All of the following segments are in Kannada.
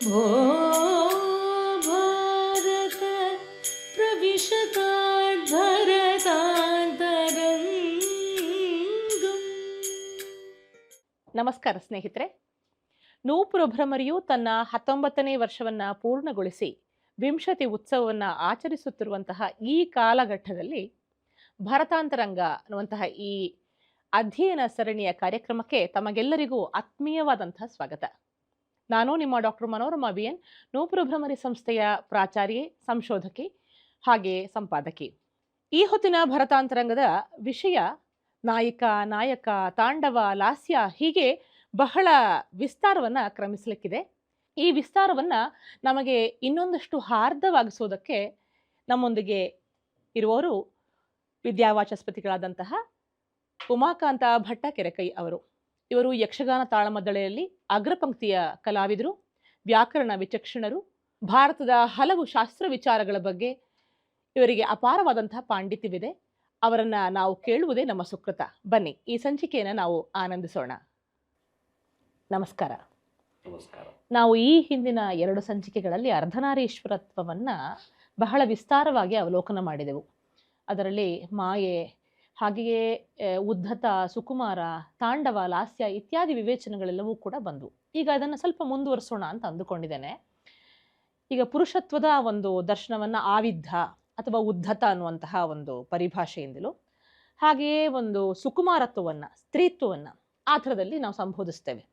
भो भारत प्रविशतात् भरतान्तरङ्गम्. ನಮಸ್ಕಾರ ಸ್ನೇಹಿತರೆ. ನೂಪುರ ಭ್ರಮರಿಯು ತನ್ನ 19ನೇ ವರ್ಷವನ್ನು ಪೂರ್ಣಗೊಳಿಸಿ ವಿಂಶತಿ ಉತ್ಸವವನ್ನು ಆಚರಿಸುತ್ತಿರುವಂತಹ ಈ ಕಾಲಘಟ್ಟದಲ್ಲಿ ಭರತಾಂತರಂಗ ಅನ್ನುವಂತಹ ಈ ಅಧ್ಯಯನ ಸರಣಿಯ ಕಾರ್ಯಕ್ರಮಕ್ಕೆ ತಮಗೆಲ್ಲರಿಗೂ ಆತ್ಮೀಯವಾದಂತಹ ಸ್ವಾಗತ. ನಾನು ನಿಮ್ಮ ಡಾಕ್ಟರ್ ಮನೋರಮಾ BN, ನೂಪುರ ಭ್ರಮರಿ ಸಂಸ್ಥೆಯ ಪ್ರಾಚಾರ್ಯೆ, ಸಂಶೋಧಕಿ ಹಾಗೆ ಸಂಪಾದಕಿ. ಈ ಹೊತ್ತಿನ ಭರತಾಂತರಂಗದ ವಿಷಯ ನಾಯಿಕ, ನಾಯಕ, ತಾಂಡವ, ಲಾಸ್ಯ ಹೀಗೆ ಬಹಳ ವಿಸ್ತಾರವನ್ನು ಕ್ರಮಿಸಲಿಕ್ಕಿದೆ. ಈ ವಿಸ್ತಾರವನ್ನು ನಮಗೆ ಇನ್ನೊಂದಷ್ಟು ಹಾರ್ದವಾಗಿಸೋದಕ್ಕೆ ನಮ್ಮೊಂದಿಗೆ ಇರುವವರು ವಿದ್ಯಾವಾಚಸ್ಪತಿಗಳಾದಂತಹ ಉಮಾಕಾಂತ ಭಟ್ಟ ಕೆರೆಕೈ ಅವರು. ಇವರು ಯಕ್ಷಗಾನ ತಾಳಮದ್ದಳೆಯಲ್ಲಿ ಅಗ್ರಪಂಕ್ತಿಯ ಕಲಾವಿದರು, ವ್ಯಾಕರಣ ವಿಚಕ್ಷಣರು, ಭಾರತದ ಹಲವು ಶಾಸ್ತ್ರ ವಿಚಾರಗಳ ಬಗ್ಗೆ ಇವರಿಗೆ ಅಪಾರವಾದಂತಹ ಪಾಂಡಿತ್ಯವಿದೆ. ಅವರನ್ನು ನಾವು ಕೇಳುವುದೇ ನಮ್ಮ ಸುಕೃತ. ಬನ್ನಿ, ಈ ಸಂಚಿಕೆಯನ್ನು ನಾವು ಆನಂದಿಸೋಣ. ನಮಸ್ಕಾರ. ನಮಸ್ಕಾರ. ನಾವು ಈ ಹಿಂದಿನ 2 ಸಂಚಿಕೆಗಳಲ್ಲಿ ಅರ್ಧನಾರೀಶ್ವರತ್ವವನ್ನು ಬಹಳ ವಿಸ್ತಾರವಾಗಿ ಅವಲೋಕನ ಮಾಡಿದೆವು. ಅದರಲ್ಲಿ ಮಾಯೆ, ಹಾಗೆಯೇ ಉದ್ಧತ, ಸುಕುಮಾರ, ತಾಂಡವ, ಲಾಸ್ಯ ಇತ್ಯಾದಿ ವಿವೇಚನೆಗಳೆಲ್ಲವೂ ಕೂಡ ಬಂದವು. ಈಗ ಅದನ್ನು ಸ್ವಲ್ಪ ಮುಂದುವರಿಸೋಣ ಅಂತ ಅಂದುಕೊಂಡಿದ್ದೇನೆ. ಈಗ ಪುರುಷತ್ವದ ಒಂದು ದರ್ಶನವನ್ನು ಆವಿದ್ಧ ಅಥವಾ ಉದ್ಧತ ಅನ್ನುವಂತಹ ಒಂದು ಪರಿಭಾಷೆಯಿಂದಲೂ, ಹಾಗೆಯೇ ಒಂದು ಸುಕುಮಾರತ್ವವನ್ನು, ಸ್ತ್ರೀತ್ವವನ್ನು ಆ ಥರದಲ್ಲಿ ನಾವು ಸಂಬೋಧಿಸ್ತೇವೆ.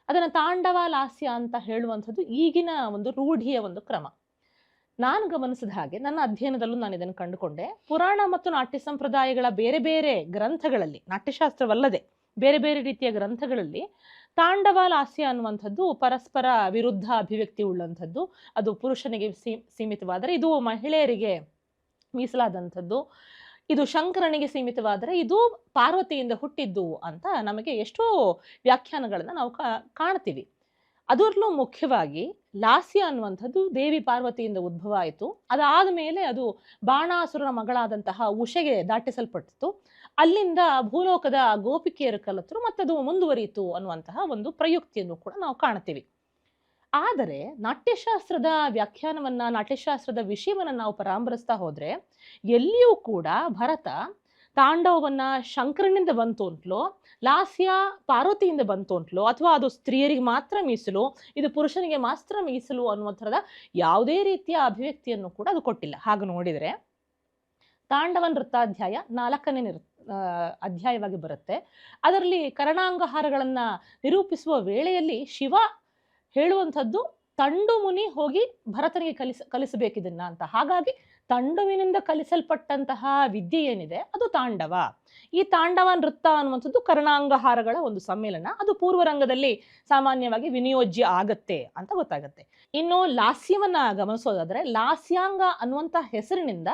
ಅದನ್ನು ತಾಂಡವ, ಲಾಸ್ಯ ಅಂತ ಹೇಳುವಂಥದ್ದು ಈಗಿನ ಒಂದು ರೂಢಿಯ ಒಂದು ಕ್ರಮ. ನಾನು ಗಮನಿಸಿದ ಹಾಗೆ ನನ್ನ ಅಧ್ಯಯನದಲ್ಲೂ ನಾನು ಇದನ್ನು ಕಂಡುಕೊಂಡೆ. ಪುರಾಣ ಮತ್ತು ನಾಟ್ಯ ಸಂಪ್ರದಾಯಗಳ ಬೇರೆ ಬೇರೆ ಗ್ರಂಥಗಳಲ್ಲಿ, ನಾಟ್ಯಶಾಸ್ತ್ರವಲ್ಲದೆ ಬೇರೆ ಬೇರೆ ರೀತಿಯ ಗ್ರಂಥಗಳಲ್ಲಿ ತಾಂಡವ, ಲಾಸ್ಯ ಅನ್ನುವಂಥದ್ದು ಪರಸ್ಪರ ವಿರುದ್ಧ ಅಭಿವ್ಯಕ್ತಿ ಉಳ್ಳಂಥದ್ದು. ಅದು ಪುರುಷನಿಗೆ ಸೀಮಿತವಾದರೆ ಇದು ಮಹಿಳೆಯರಿಗೆ ಮೀಸಲಾದಂಥದ್ದು, ಇದು ಶಂಕರನಿಗೆ ಸೀಮಿತವಾದರೆ ಇದು ಪಾರ್ವತಿಯಿಂದ ಹುಟ್ಟಿದ್ದು ಅಂತ ನಮಗೆ ಎಷ್ಟೋ ವ್ಯಾಖ್ಯಾನಗಳನ್ನು ನಾವು ಕಾಣ್ತೀವಿ. ಅದರಲ್ಲೂ ಮುಖ್ಯವಾಗಿ ಲಾಸ್ಯ ಅನ್ನುವಂಥದ್ದು ದೇವಿ ಪಾರ್ವತಿಯಿಂದ ಉದ್ಭವ ಆಯಿತು. ಅದಾದ ಮೇಲೆ ಅದು ಬಾಣಾಸುರನ ಮಗಳಾದಂತಹ ಉಷೆಗೆ ದಾಟಿಸಲ್ಪಟ್ಟಿತು. ಅಲ್ಲಿಂದ ಭೂಲೋಕದ ಗೋಪಿಕೆಯರು ಕಲಿತರು, ಮತ್ತದು ಮುಂದುವರಿಯಿತು ಅನ್ನುವಂತಹ ಒಂದು ಪ್ರಯುಕ್ತಿಯನ್ನು ಕೂಡ ನಾವು ಕಾಣ್ತೀವಿ. ಆದರೆ ನಾಟ್ಯಶಾಸ್ತ್ರದ ವ್ಯಾಖ್ಯಾನವನ್ನು, ನಾಟ್ಯಶಾಸ್ತ್ರದ ವಿಷಯವನ್ನು ನಾವು ಪರಾಮರಿಸ್ತಾ ಹೋದರೆ ಎಲ್ಲಿಯೂ ಕೂಡ ಭರತ ತಾಂಡವವನ್ನು ಶಂಕರನಿಂದ ಬಂತು ಅಂತಲೋ, ಲಾಸ್ಯ ಪಾರ್ವತಿಯಿಂದ ಬಂತು ಅಂತಲೋ, ಅಥವಾ ಅದು ಸ್ತ್ರೀಯರಿಗೆ ಮಾತ್ರ ಮೀಸಲು, ಇದು ಪುರುಷನಿಗೆ ಮಾತ್ರ ಮೀಸಲು ಅನ್ನುವ ಥರದ ಯಾವುದೇ ರೀತಿಯ ಅಭಿವ್ಯಕ್ತಿಯನ್ನು ಕೂಡ ಅದು ಕೊಟ್ಟಿಲ್ಲ. ಹಾಗೆ ನೋಡಿದರೆ ತಾಂಡವ ನೃತ್ತಾಧ್ಯಾಯ 4ನೇ ಅಧ್ಯಾಯವಾಗಿ ಬರುತ್ತೆ. ಅದರಲ್ಲಿ ಕರ್ಣಾಂಗಹಾರಗಳನ್ನು ನಿರೂಪಿಸುವ ವೇಳೆಯಲ್ಲಿ ಶಿವ ಹೇಳುವಂಥದ್ದು ತಂಡು ಮುನಿ ಹೋಗಿ ಭರತನಿಗೆ ಕಲಿಸಬೇಕಿದನ್ನ ಅಂತ. ಹಾಗಾಗಿ ತಂಡುವಿನಿಂದ ಕಲಿಸಲ್ಪಟ್ಟಂತಹ ವಿದ್ಯೆ ಏನಿದೆ ಅದು ತಾಂಡವ. ಈ ತಾಂಡವ ನೃತ್ಯ ಅನ್ನುವಂಥದ್ದು ಕರ್ಣಾಂಗಹಾರಗಳ ಒಂದು ಸಮ್ಮೇಳನ. ಅದು ಪೂರ್ವರಂಗದಲ್ಲಿ ಸಾಮಾನ್ಯವಾಗಿ ವಿನಿಯೋಜ್ಯ ಆಗತ್ತೆ ಅಂತ ಗೊತ್ತಾಗತ್ತೆ. ಇನ್ನು ಲಾಸ್ಯವನ್ನ ಗಮನಿಸೋದಾದ್ರೆ, ಲಾಸ್ಯಾಂಗ ಅನ್ನುವಂಥ ಹೆಸರಿನಿಂದ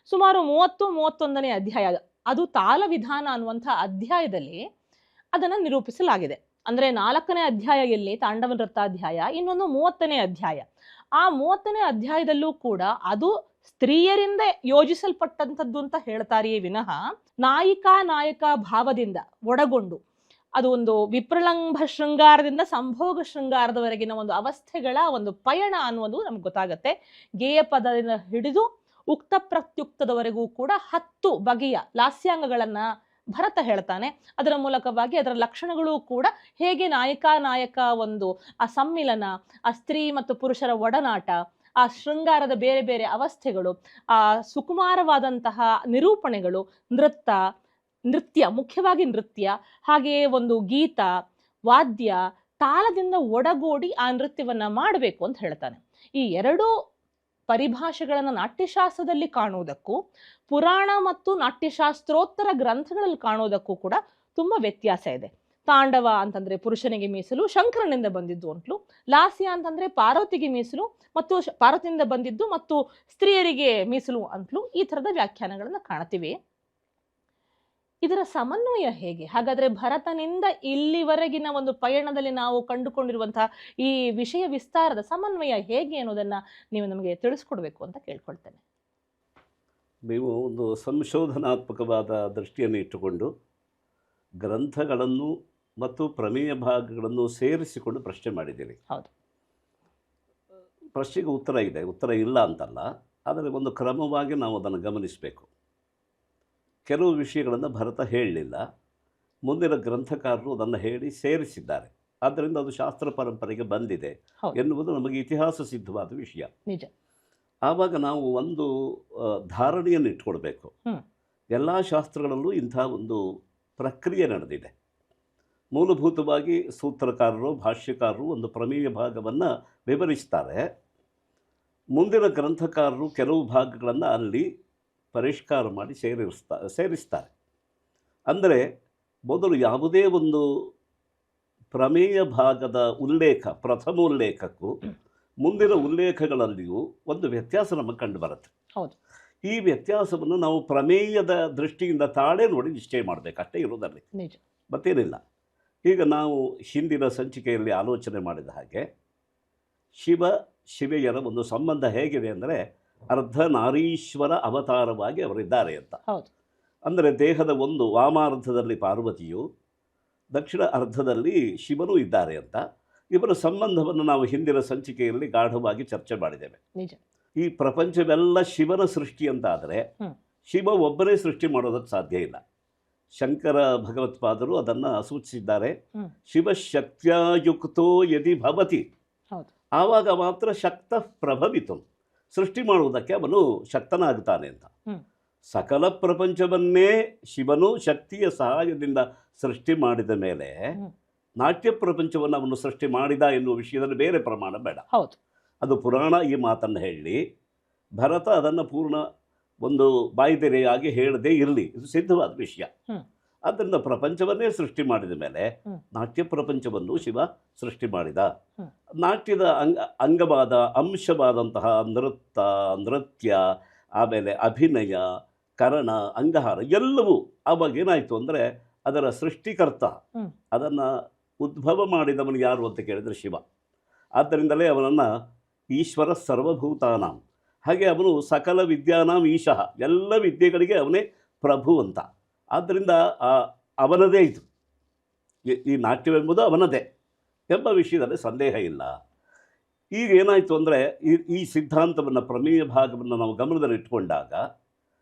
ಸುಮಾರು 30-31ನೇ ಅಧ್ಯಾಯ, ಅದು ತಾಲ ವಿಧಾನ ಅನ್ನುವಂಥ ಅಧ್ಯಾಯದಲ್ಲಿ ಅದನ್ನು ನಿರೂಪಿಸಲಾಗಿದೆ. ಅಂದರೆ 4ನೇ ಅಧ್ಯಾಯ ಎಲ್ಲಿ ತಾಂಡವ ನೃತ್ತಾಧ್ಯಾಯ, ಇನ್ನೊಂದು 30ನೇ ಅಧ್ಯಾಯ. ಆ 30ನೇ ಅಧ್ಯಾಯದಲ್ಲೂ ಕೂಡ ಅದು ಸ್ತ್ರೀಯರಿಂದ ಯೋಜಿಸಲ್ಪಟ್ಟಂಥದ್ದು ಅಂತ ಹೇಳ್ತಾರೆಯೇ ವಿನಃ ನಾಯಿಕಾ ನಾಯಕ ಭಾವದಿಂದ ಒಳಗೊಂಡು ಅದು ಒಂದು ವಿಪ್ರಲಂಭ ಶೃಂಗಾರದಿಂದ ಸಂಭೋಗ ಶೃಂಗಾರದವರೆಗಿನ ಒಂದು ಅವಸ್ಥೆಗಳ ಒಂದು ಪಯಣ ಅನ್ನುವುದು ನಮ್ಗೆ ಗೊತ್ತಾಗತ್ತೆ. ಗೇಯ ಪದದಿಂದ ಹಿಡಿದು ಉಕ್ತ ಪ್ರತ್ಯುಕ್ತದವರೆಗೂ ಕೂಡ 10 ಬಗೆಯ ಲಾಸ್ಯಾಂಗಗಳನ್ನು ಭರತ ಹೇಳ್ತಾನೆ. ಅದರ ಮೂಲಕವಾಗಿ ಅದರ ಲಕ್ಷಣಗಳು ಕೂಡ ಹೇಗೆ ನಾಯಕ ಒಂದು ಆ ಸಮ್ಮಿಲನ, ಆ ಸ್ತ್ರೀ ಮತ್ತು ಪುರುಷರ ಒಡನಾಟ, ಆ ಶೃಂಗಾರದ ಬೇರೆ ಬೇರೆ ಅವಸ್ಥೆಗಳು, ಆ ಸುಕುಮಾರವಾದಂತಹ ನಿರೂಪಣೆಗಳು, ನೃತ್ಯ ಮುಖ್ಯವಾಗಿ ನೃತ್ಯ, ಹಾಗೆಯೇ ಒಂದು ಗೀತ, ವಾದ್ಯ, ತಾಳದಿಂದ ಒಡಗೂಡಿ ಆ ನೃತ್ಯವನ್ನು ಮಾಡಬೇಕು ಅಂತ ಹೇಳ್ತಾನೆ. ಈ 2 ಪರಿಭಾಷೆಗಳನ್ನು ನಾಟ್ಯಶಾಸ್ತ್ರದಲ್ಲಿ ಕಾಣುವುದಕ್ಕೂ ಪುರಾಣ ಮತ್ತು ನಾಟ್ಯಶಾಸ್ತ್ರೋತ್ತರ ಗ್ರಂಥಗಳಲ್ಲಿ ಕಾಣುವುದಕ್ಕೂ ಕೂಡ ತುಂಬ ವ್ಯತ್ಯಾಸ ಇದೆ. ತಾಂಡವ ಅಂತಂದ್ರೆ ಪುರುಷನಿಗೆ ಮೀಸಲು, ಶಂಕರನಿಂದ ಬಂದಿದ್ದು ಅಂತಲೂ. ಲಾಸ್ಯ ಅಂತಂದ್ರೆ ಪಾರ್ವತಿಗೆ ಮೀಸಲು ಮತ್ತು ಪಾರ್ವತಿಯಿಂದ ಬಂದಿದ್ದು ಮತ್ತು ಸ್ತ್ರೀಯರಿಗೆ ಮೀಸಲು ಅಂತಲೂ ಈ ಥರದ ವ್ಯಾಖ್ಯಾನಗಳನ್ನು ಕಾಣ್ತೀವಿ. ಇದರ ಸಮನ್ವಯ ಹೇಗೆ? ಹಾಗಾದ್ರೆ ಭರತನಿಂದ ಇಲ್ಲಿವರೆಗಿನ ಒಂದು ಪಯಣದಲ್ಲಿ ನಾವು ಕಂಡುಕೊಂಡಿರುವಂತಹ ಈ ವಿಷಯ ವಿಸ್ತಾರದ ಸಮನ್ವಯ ಹೇಗೆ ಅನ್ನೋದನ್ನ ನೀವು ನಮಗೆ ತಿಳಿಸ್ಕೊಡ್ಬೇಕು ಅಂತ ಕೇಳ್ಕೊಳ್ತೇನೆ. ನೀವು ಒಂದು ಸಂಶೋಧನಾತ್ಮಕವಾದ ದೃಷ್ಟಿಯನ್ನು ಇಟ್ಟುಕೊಂಡು ಗ್ರಂಥಗಳನ್ನು ಮತ್ತು ಪ್ರಮೇಯ ಭಾಗಗಳನ್ನು ಸೇರಿಸಿಕೊಂಡು ಪ್ರಶ್ನೆ ಮಾಡಿದ್ದೀರಿ. ಹೌದು. ಪ್ರಶ್ನೆಗೆ ಉತ್ತರ ಇದೆ, ಉತ್ತರ ಇಲ್ಲ ಅಂತಲ್ಲ. ಆದರೆ ಒಂದು ಕ್ರಮವಾಗಿ ನಾವು ಅದನ್ನು ಗಮನಿಸಬೇಕು. ಕೆಲವು ವಿಷಯಗಳನ್ನು ಭರತ ಹೇಳಲಿಲ್ಲ, ಮುಂದಿನ ಗ್ರಂಥಕಾರರು ಅದನ್ನು ಹೇಳಿ ಸೇರಿಸಿದ್ದಾರೆ. ಆದ್ದರಿಂದ ಅದು ಶಾಸ್ತ್ರ ಪರಂಪರೆಗೆ ಬಂದಿದೆ ಹೌದು. ಎನ್ನುವುದು ನಮಗೆ ಇತಿಹಾಸ ಸಿದ್ಧವಾದ ವಿಷಯ. ನಿಜ. ಆವಾಗ ನಾವು ಒಂದು ಧಾರಣೆಯನ್ನು ಇಟ್ಕೊಳ್ಬೇಕು. ಎಲ್ಲ ಶಾಸ್ತ್ರಗಳಲ್ಲೂ ಇಂಥ ಒಂದು ಪ್ರಕ್ರಿಯೆ ನಡೆದಿದೆ. ಮೂಲಭೂತವಾಗಿ ಸೂತ್ರಕಾರರು, ಭಾಷ್ಯಕಾರರು ಒಂದು ಪ್ರಮೇಯ ಭಾಗವನ್ನು ವಿವರಿಸ್ತಾರೆ. ಮುಂದಿನ ಗ್ರಂಥಕಾರರು ಕೆಲವು ಭಾಗಗಳನ್ನು ಅಲ್ಲಿ ಪರಿಷ್ಕಾರ ಮಾಡಿ ಸೇರಿಸ್ತಾರೆ. ಅಂದರೆ ಮೊದಲು ಯಾವುದೇ ಒಂದು ಪ್ರಮೇಯ ಭಾಗದ ಉಲ್ಲೇಖ, ಪ್ರಥಮ ಉಲ್ಲೇಖಕ್ಕೂ ಮುಂದಿನ ಉಲ್ಲೇಖಗಳಲ್ಲಿಯೂ ಒಂದು ವ್ಯತ್ಯಾಸ ನಮಗೆ ಕಂಡು ಬರುತ್ತೆ. ಹೌದು. ಈ ವ್ಯತ್ಯಾಸವನ್ನು ನಾವು ಪ್ರಮೇಯದ ದೃಷ್ಟಿಯಿಂದ ತಾಳೆ ನೋಡಿ ನಿಶ್ಚಯ ಮಾಡಬೇಕು, ಅಷ್ಟೇ ಇರೋದಲ್ಲಿ, ನಿಜ. ಮತ್ತೇನಿಲ್ಲ. ಈಗ ನಾವು ಹಿಂದಿನ ಸಂಚಿಕೆಯಲ್ಲಿ ಆಲೋಚನೆ ಮಾಡಿದ ಹಾಗೆ ಶಿವೆಯರ ಒಂದು ಸಂಬಂಧ ಹೇಗಿದೆ ಅಂದರೆ ಅರ್ಧನಾರೀಶ್ವರ ಅವತಾರವಾಗಿ ಅವರಿದ್ದಾರೆ ಅಂತ. ಹೌದು. ಅಂದರೆ ದೇಹದ ಒಂದು ವಾಮಾರ್ಧದಲ್ಲಿ ಪಾರ್ವತಿಯು, ದಕ್ಷಿಣ ಅರ್ಧದಲ್ಲಿ ಶಿವನೂ ಇದ್ದಾರೆ ಅಂತ. ಇವರ ಸಂಬಂಧವನ್ನು ನಾವು ಹಿಂದಿನ ಸಂಚಿಕೆಯಲ್ಲಿ ಗಾಢವಾಗಿ ಚರ್ಚೆ ಮಾಡಿದ್ದೇವೆ. ನಿಜ. ಈ ಪ್ರಪಂಚವೆಲ್ಲ ಶಿವನ ಸೃಷ್ಟಿ ಅಂತಾದರೆ ಶಿವ ಒಬ್ಬನೇ ಸೃಷ್ಟಿ ಮಾಡೋದಕ್ಕೆ ಸಾಧ್ಯ ಇಲ್ಲ. ಶಂಕರ ಭಗವತ್ಪಾದರು ಅದನ್ನು ಸೂಚಿಸಿದ್ದಾರೆ. ಶಿವಶಕ್ತ್ಯಾಯುಕ್ತೋ ಯದಿ ಭವತಿ, ಆವಾಗ ಮಾತ್ರ ಶಕ್ತ ಪ್ರಭವಿತು, ಸೃಷ್ಟಿ ಮಾಡುವುದಕ್ಕೆ ಅವನು ಶಕ್ತನಾಗ್ತಾನೆ ಅಂತ. ಸಕಲ ಪ್ರಪಂಚವನ್ನೇ ಶಿವನು ಶಕ್ತಿಯ ಸಹಾಯದಿಂದ ಸೃಷ್ಟಿ ಮಾಡಿದ ಮೇಲೆ ನಾಟ್ಯ ಪ್ರಪಂಚವನ್ನು ಅವನು ಸೃಷ್ಟಿ ಮಾಡಿದ ಎನ್ನುವ ವಿಷಯದಲ್ಲಿ ಬೇರೆ ಪ್ರಮಾಣ ಬೇಡ. ಹೌದು. ಅದು ಪುರಾಣ ಈ ಮಾತನ್ನು ಹೇಳಿ, ಭರತ ಅದನ್ನು ಪೂರ್ಣ ಒಂದು ಬಾಯಿದೆರೆಯಾಗಿ ಹೇಳದೇ ಇರಲಿ, ಇದು ಸಿದ್ಧವಾದ ವಿಷಯ. ಆದ್ದರಿಂದ ಪ್ರಪಂಚವನ್ನೇ ಸೃಷ್ಟಿ ಮಾಡಿದ ಮೇಲೆ ನಾಟ್ಯ ಪ್ರಪಂಚವನ್ನು ಶಿವ ಸೃಷ್ಟಿ ಮಾಡಿದ. ನಾಟ್ಯದ ಅಂಗವಾದ ಅಂಶವಾದಂತಹ ನೃತ್ಯ, ಆಮೇಲೆ ಅಭಿನಯ, ಕರಣ, ಅಂಗಹಾರ ಎಲ್ಲವೂ ಆವಾಗ ಏನಾಯಿತು ಅಂದರೆ ಅದರ ಸೃಷ್ಟಿಕರ್ತ, ಅದನ್ನು ಉದ್ಭವ ಮಾಡಿದವನು ಯಾರು ಅಂತ ಕೇಳಿದರೆ ಶಿವ. ಆದ್ದರಿಂದಲೇ ಅವನನ್ನು ಈಶ್ವರ ಸರ್ವಭೂತಾನಾಂ, ಹಾಗೆ ಅವನು ಸಕಲ ವಿದ್ಯಾನಾಂ ಈಶಃ, ಎಲ್ಲ ವಿದ್ಯೆಗಳಿಗೆ ಅವನೇ ಪ್ರಭು ಅಂತ. ಆದ್ದರಿಂದ ಅವನದೇ ಇದು, ಈ ನಾಟ್ಯವೆಂಬುದು ಅವನದೇ ಎಂಬ ವಿಷಯದಲ್ಲಿ ಸಂದೇಹ ಇಲ್ಲ. ಈಗ ಏನಾಯಿತು ಅಂದರೆ ಈ ಸಿದ್ಧಾಂತವನ್ನು, ಪ್ರಮೇಯ ಭಾಗವನ್ನು ನಾವು ಗಮನದಲ್ಲಿಟ್ಟುಕೊಂಡಾಗ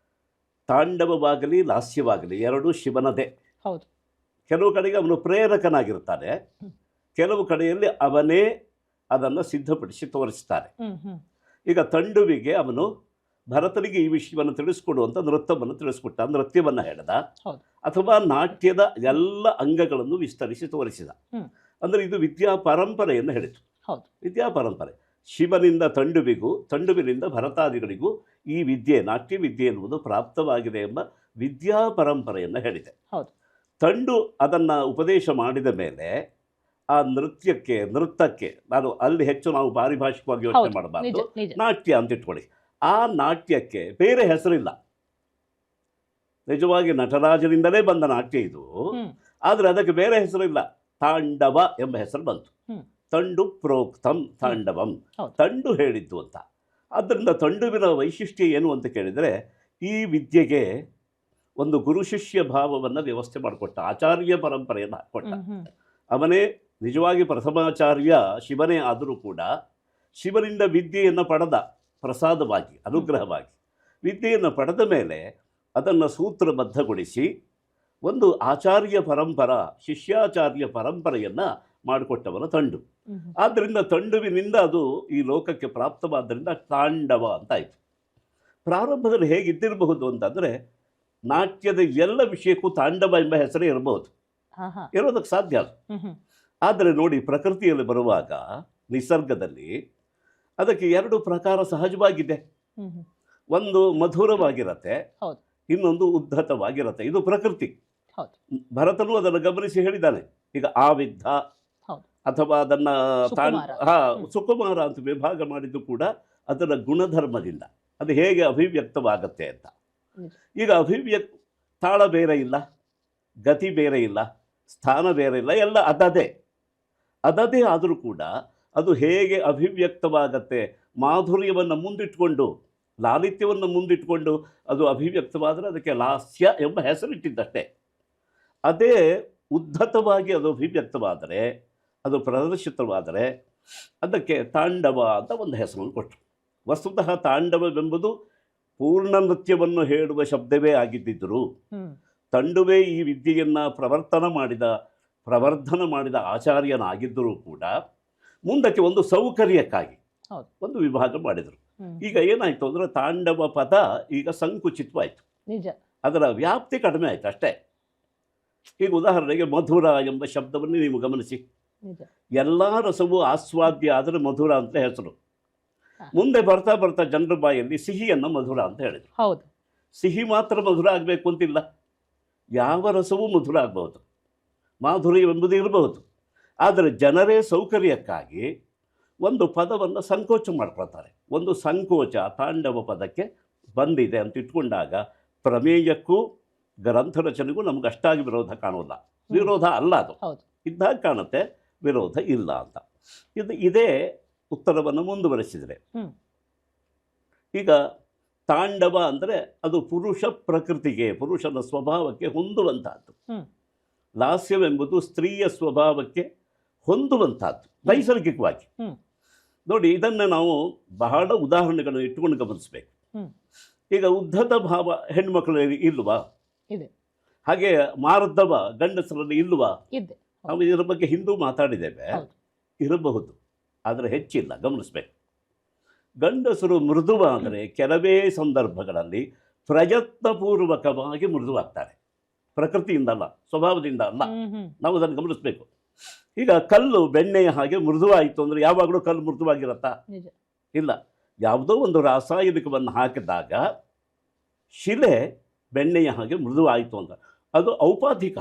ತಾಂಡವವಾಗಲಿ ಲಾಸ್ಯವಾಗಲಿ ಎರಡೂ ಶಿವನದೇ. ಹೌದು. ಕೆಲವು ಕಡೆಗೆ ಅವನು ಪ್ರೇರಕನಾಗಿರ್ತಾನೆ, ಕೆಲವು ಕಡೆಯಲ್ಲಿ ಅವನೇ ಅದನ್ನು ಸಿದ್ಧಪಡಿಸಿ ತೋರಿಸ್ತಾನೆ. ಈಗ ತಂಡುವಿಗೆ ಅವನು ಭರತನಿಗೆ ಈ ವಿಷಯವನ್ನು ತಿಳಿಸ್ಕೊಡುವಂಥ ನೃತ್ಯವನ್ನು ತಿಳಿಸ್ಕೊಟ್ಟ, ನೃತ್ಯವನ್ನು ಹೇಳಿದ, ಅಥವಾ ನಾಟ್ಯದ ಎಲ್ಲ ಅಂಗಗಳನ್ನು ವಿಸ್ತರಿಸಿ ತೋರಿಸಿದ. ಅಂದರೆ ಇದು ವಿದ್ಯಾ ಪರಂಪರೆಯನ್ನು ಹೇಳಿತು. ವಿದ್ಯಾ ಪರಂಪರೆ ಶಿವನಿಂದ ತಂಡುವಿಗೂ, ತಂಡುವಿನಿಂದ ಭರತಾದಿಗಳಿಗೂ ಈ ವಿದ್ಯೆ, ನಾಟ್ಯ ವಿದ್ಯೆ ಎನ್ನುವುದು ಪ್ರಾಪ್ತವಾಗಿದೆ ಎಂಬ ವಿದ್ಯಾ ಪರಂಪರೆಯನ್ನು ಹೇಳಿದೆ. ತಂಡು ಅದನ್ನು ಉಪದೇಶ ಮಾಡಿದ ಮೇಲೆ ಆ ನೃತ್ಯಕ್ಕೆ, ನಾನು ಅಲ್ಲಿ ಹೆಚ್ಚು ನಾವು ಪಾರಿಭಾಷಿಕವಾಗಿ ಯೋಚನೆ ಮಾಡಬಾರ್ದು, ನಾಟ್ಯ ಅಂತ ಇಟ್ಕೊಳ್ಳಿ. ಆ ನಾಟ್ಯಕ್ಕೆ ಬೇರೆ ಹೆಸರಿಲ್ಲ. ನಿಜವಾಗಿ ನಟರಾಜನಿಂದಲೇ ಬಂದ ನಾಟ್ಯ ಇದು, ಆದರೆ ಅದಕ್ಕೆ ಬೇರೆ ಹೆಸರಿಲ್ಲ. ತಾಂಡವ ಎಂಬ ಹೆಸರು ಬಂತು. ತಂಡು ಪ್ರೋಕ್ತಂ ತಾಂಡವಂ, ತಂಡು ಹೇಳಿದ್ದು ಅಂತ. ಆದ್ದರಿಂದ ತಂಡುವಿನ ವೈಶಿಷ್ಟ್ಯ ಏನು ಅಂತ ಕೇಳಿದರೆ, ಈ ವಿದ್ಯೆಗೆ ಒಂದು ಗುರು ಶಿಷ್ಯ ಭಾವವನ್ನು ವ್ಯವಸ್ಥೆ ಮಾಡಿಕೊಟ್ಟ, ಆಚಾರ್ಯ ಪರಂಪರೆಯನ್ನು ಹಾಕ್ಕೊಟ್ಟ. ಅವನೇ ನಿಜವಾಗಿ ಪ್ರಥಮಾಚಾರ್ಯ ಶಿವನೇ ಆದರೂ ಕೂಡ ಶಿವನಿಂದ ವಿದ್ಯೆಯನ್ನು ಪಡೆದ, ಪ್ರಸಾದವಾಗಿ, ಅನುಗ್ರಹವಾಗಿ ವಿದ್ಯೆಯನ್ನು ಪಡೆದ ಮೇಲೆ ಅದನ್ನು ಸೂತ್ರಬದ್ಧಗೊಳಿಸಿ ಒಂದು ಆಚಾರ್ಯ ಪರಂಪರ, ಶಿಷ್ಯಾಚಾರ್ಯ ಪರಂಪರೆಯನ್ನು ಮಾಡಿಕೊಟ್ಟವನ ತಂಡು. ಆದ್ದರಿಂದ ತಂಡುವಿನಿಂದ ಅದು ಈ ಲೋಕಕ್ಕೆ ಪ್ರಾಪ್ತವಾದ್ದರಿಂದ ತಾಂಡವ ಅಂತಾಯಿತು. ಪ್ರಾರಂಭದಲ್ಲಿ ಹೇಗಿದ್ದಿರಬಹುದು ಅಂತಂದರೆ, ನಾಟ್ಯದ ಎಲ್ಲ ವಿಷಯಕ್ಕೂ ತಾಂಡವ ಎಂಬ ಹೆಸರೇ ಇರಬಹುದು, ಇರೋದಕ್ಕೆ ಸಾಧ್ಯ. ಆದರೆ ನೋಡಿ, ಪ್ರಕೃತಿಯಲ್ಲಿ ಬರುವಾಗ, ನಿಸರ್ಗದಲ್ಲಿ ಅದಕ್ಕೆ ಎರಡು ಪ್ರಕಾರ ಸಹಜವಾಗಿದೆ. ಒಂದು ಮಧುರವಾಗಿರತ್ತೆ, ಇನ್ನೊಂದು ಉದ್ಧತವಾಗಿರತ್ತೆ. ಇದು ಪ್ರಕೃತಿ. ಭರತನು ಅದನ್ನು ಗಮನಿಸಿ ಹೇಳಿದ್ದಾನೆ. ಈಗ ಆವಿದ್ಧ ಅಥವಾ ಅದನ್ನು ಸುಕುಮಾರ ಅಂತ ವಿಭಾಗ ಮಾಡಿದ್ದು ಕೂಡ ಅದರ ಗುಣಧರ್ಮದಿಂದ, ಅದು ಹೇಗೆ ಅಭಿವ್ಯಕ್ತವಾಗತ್ತೆ ಅಂತ. ಈಗ ತಾಳ ಬೇರೆ ಇಲ್ಲ, ಗತಿ ಬೇರೆ ಇಲ್ಲ, ಸ್ಥಾನ ಬೇರೆ ಇಲ್ಲ, ಎಲ್ಲ ಅದದೇ ಆದರೂ ಕೂಡ ಅದು ಹೇಗೆ ಅಭಿವ್ಯಕ್ತವಾಗತ್ತೆ, ಮಾಧುರ್ಯವನ್ನು ಮುಂದಿಟ್ಕೊಂಡು, ಲಾಲಿತ್ಯವನ್ನು ಮುಂದಿಟ್ಕೊಂಡು ಅದು ಅಭಿವ್ಯಕ್ತವಾದರೆ ಅದಕ್ಕೆ ಲಾಸ್ಯ ಎಂಬ ಹೆಸರಿಟ್ಟಿದ್ದಷ್ಟೇ. ಅದೇ ಉದ್ಧತವಾಗಿ ಅದು ಅಭಿವ್ಯಕ್ತವಾದರೆ, ಅದು ಪ್ರದರ್ಶಿತವಾದರೆ ಅದಕ್ಕೆ ತಾಂಡವ ಅಂತ ಒಂದು ಹೆಸರನ್ನು ಕೊಟ್ಟರು. ವಸ್ತುತಃ ತಾಂಡವವೆಂಬುದು ಪೂರ್ಣ ನೃತ್ಯವನ್ನು ಹೇಳುವ ಶಬ್ದವೇ ಆಗಿದ್ದಿದ್ದರು ತಂಡುವೇ ಈ ವಿದ್ಯೆಯನ್ನು ಪ್ರವರ್ಧನ ಮಾಡಿದ ಆಚಾರ್ಯನಾಗಿದ್ದರೂ ಕೂಡ ಮುಂದಕ್ಕೆ ಒಂದು ಸೌಕರ್ಯಕ್ಕಾಗಿ ಒಂದು ವಿಭಾಗ ಮಾಡಿದರು. ಈಗ ಏನಾಯಿತು ಅಂದರೆ ತಾಂಡವ ಪದ ಈಗ ಸಂಕುಚಿತವಾಯಿತು, ನಿಜ, ಅದರ ವ್ಯಾಪ್ತಿ ಕಡಿಮೆ ಆಯಿತು ಅಷ್ಟೇ. ಈಗ ಉದಾಹರಣೆಗೆ ಮಧುರ ಎಂಬ ಶಬ್ದವನ್ನು ನೀವು ಗಮನಿಸಿ, ಎಲ್ಲ ರಸವೂ ಆಸ್ವಾದ್ಯ ಆದರೆ ಮಧುರ ಅಂತ ಹೆಸರು. ಮುಂದೆ ಬರ್ತಾ ಬರ್ತಾ ಜನರ ಬಾಯಲ್ಲಿ ಸಿಹಿಯನ್ನು ಮಧುರ ಅಂತ ಹೇಳಿದರು. ಹೌದು, ಸಿಹಿ ಮಾತ್ರ ಮಧುರ ಆಗಬೇಕು ಅಂತಿಲ್ಲ, ಯಾವ ರಸವೂ ಮಧುರ ಆಗಬಹುದು, ಮಾಧುರ್ಯವೆಂಬುದು ಇರಬಹುದು. ಆದರೆ ಜನರೇ ಸೌಕರ್ಯಕ್ಕಾಗಿ ಒಂದು ಪದವನ್ನು ಸಂಕೋಚ ಮಾಡ್ಕೊಳ್ತಾರೆ. ಒಂದು ಸಂಕೋಚ ತಾಂಡವ ಪದಕ್ಕೆ ಬಂದಿದೆ ಅಂತ ಇಟ್ಕೊಂಡಾಗ ಪ್ರಮೇಯಕ್ಕೂ ಗ್ರಂಥ ರಚನೆಗೂ ನಮ್ಗೆ ಅಷ್ಟಾಗಿ ವಿರೋಧ ಕಾಣೋಲ್ಲ. ವಿರೋಧ ಅಲ್ಲ, ಅದು ಇದ್ದಾಗ ಕಾಣುತ್ತೆ, ವಿರೋಧ ಇಲ್ಲ ಅಂತ. ಇದೇ ಉತ್ತರವನ್ನು ಮುಂದುವರೆಸಿದರೆ ಈಗ ತಾಂಡವ ಅಂದರೆ ಅದು ಪುರುಷ ಪ್ರಕೃತಿಗೆ, ಪುರುಷನ ಸ್ವಭಾವಕ್ಕೆ ಹೊಂದುವಂತಹದ್ದು. ಲಾಸ್ಯವೆಂಬುದು ಸ್ತ್ರೀಯ ಸ್ವಭಾವಕ್ಕೆ ಹೊಂದುವಂತಹದ್ದು ನೈಸರ್ಗಿಕವಾಗಿ. ನೋಡಿ, ಇದನ್ನು ನಾವು ಬಹಳ ಉದಾಹರಣೆಗಳನ್ನು ಇಟ್ಟುಕೊಂಡು ಗಮನಿಸಬೇಕು. ಈಗ ಉದ್ಧತ ಭಾವ ಹೆಣ್ಮಕ್ಳಲ್ಲಿ ಇಲ್ವಾ? ಇದೆ. ಹಾಗೆ ಮಾರ್ಧವ ಗಂಡಸರಲ್ಲಿ ಇಲ್ವಾ? ನಾವು ಇದರ ಬಗ್ಗೆ ಹಿಂದೂ ಮಾತಾಡಿದ್ದೇವೆ. ಇರಬಹುದು, ಆದರೆ ಹೆಚ್ಚಿಲ್ಲ, ಗಮನಿಸಬೇಕು. ಗಂಡಸರು ಮೃದುವಾದರೆ ಕೆಲವೇ ಸಂದರ್ಭಗಳಲ್ಲಿ ಪ್ರಯತ್ನಪೂರ್ವಕವಾಗಿ ಮೃದುವಾಗ್ತಾರೆ, ಪ್ರಕೃತಿಯಿಂದ ಅಲ್ಲ, ಸ್ವಭಾವದಿಂದ ಅಲ್ಲ. ನಾವು ಅದನ್ನು ಗಮನಿಸಬೇಕು. ಈಗ ಕಲ್ಲು ಬೆಣ್ಣೆಯ ಹಾಗೆ ಮೃದುವಾಯಿತು ಅಂದರೆ ಯಾವಾಗಲೂ ಕಲ್ಲು ಮೃದುವಾಗಿರತ್ತಾ? ಇಲ್ಲ. ಯಾವುದೋ ಒಂದು ರಾಸಾಯನಿಕವನ್ನು ಹಾಕಿದಾಗ ಶಿಲೆ ಬೆಣ್ಣೆಯ ಹಾಗೆ ಮೃದುವಾಯಿತು ಅಂತ, ಅದು ಔಪಾಧಿಕ,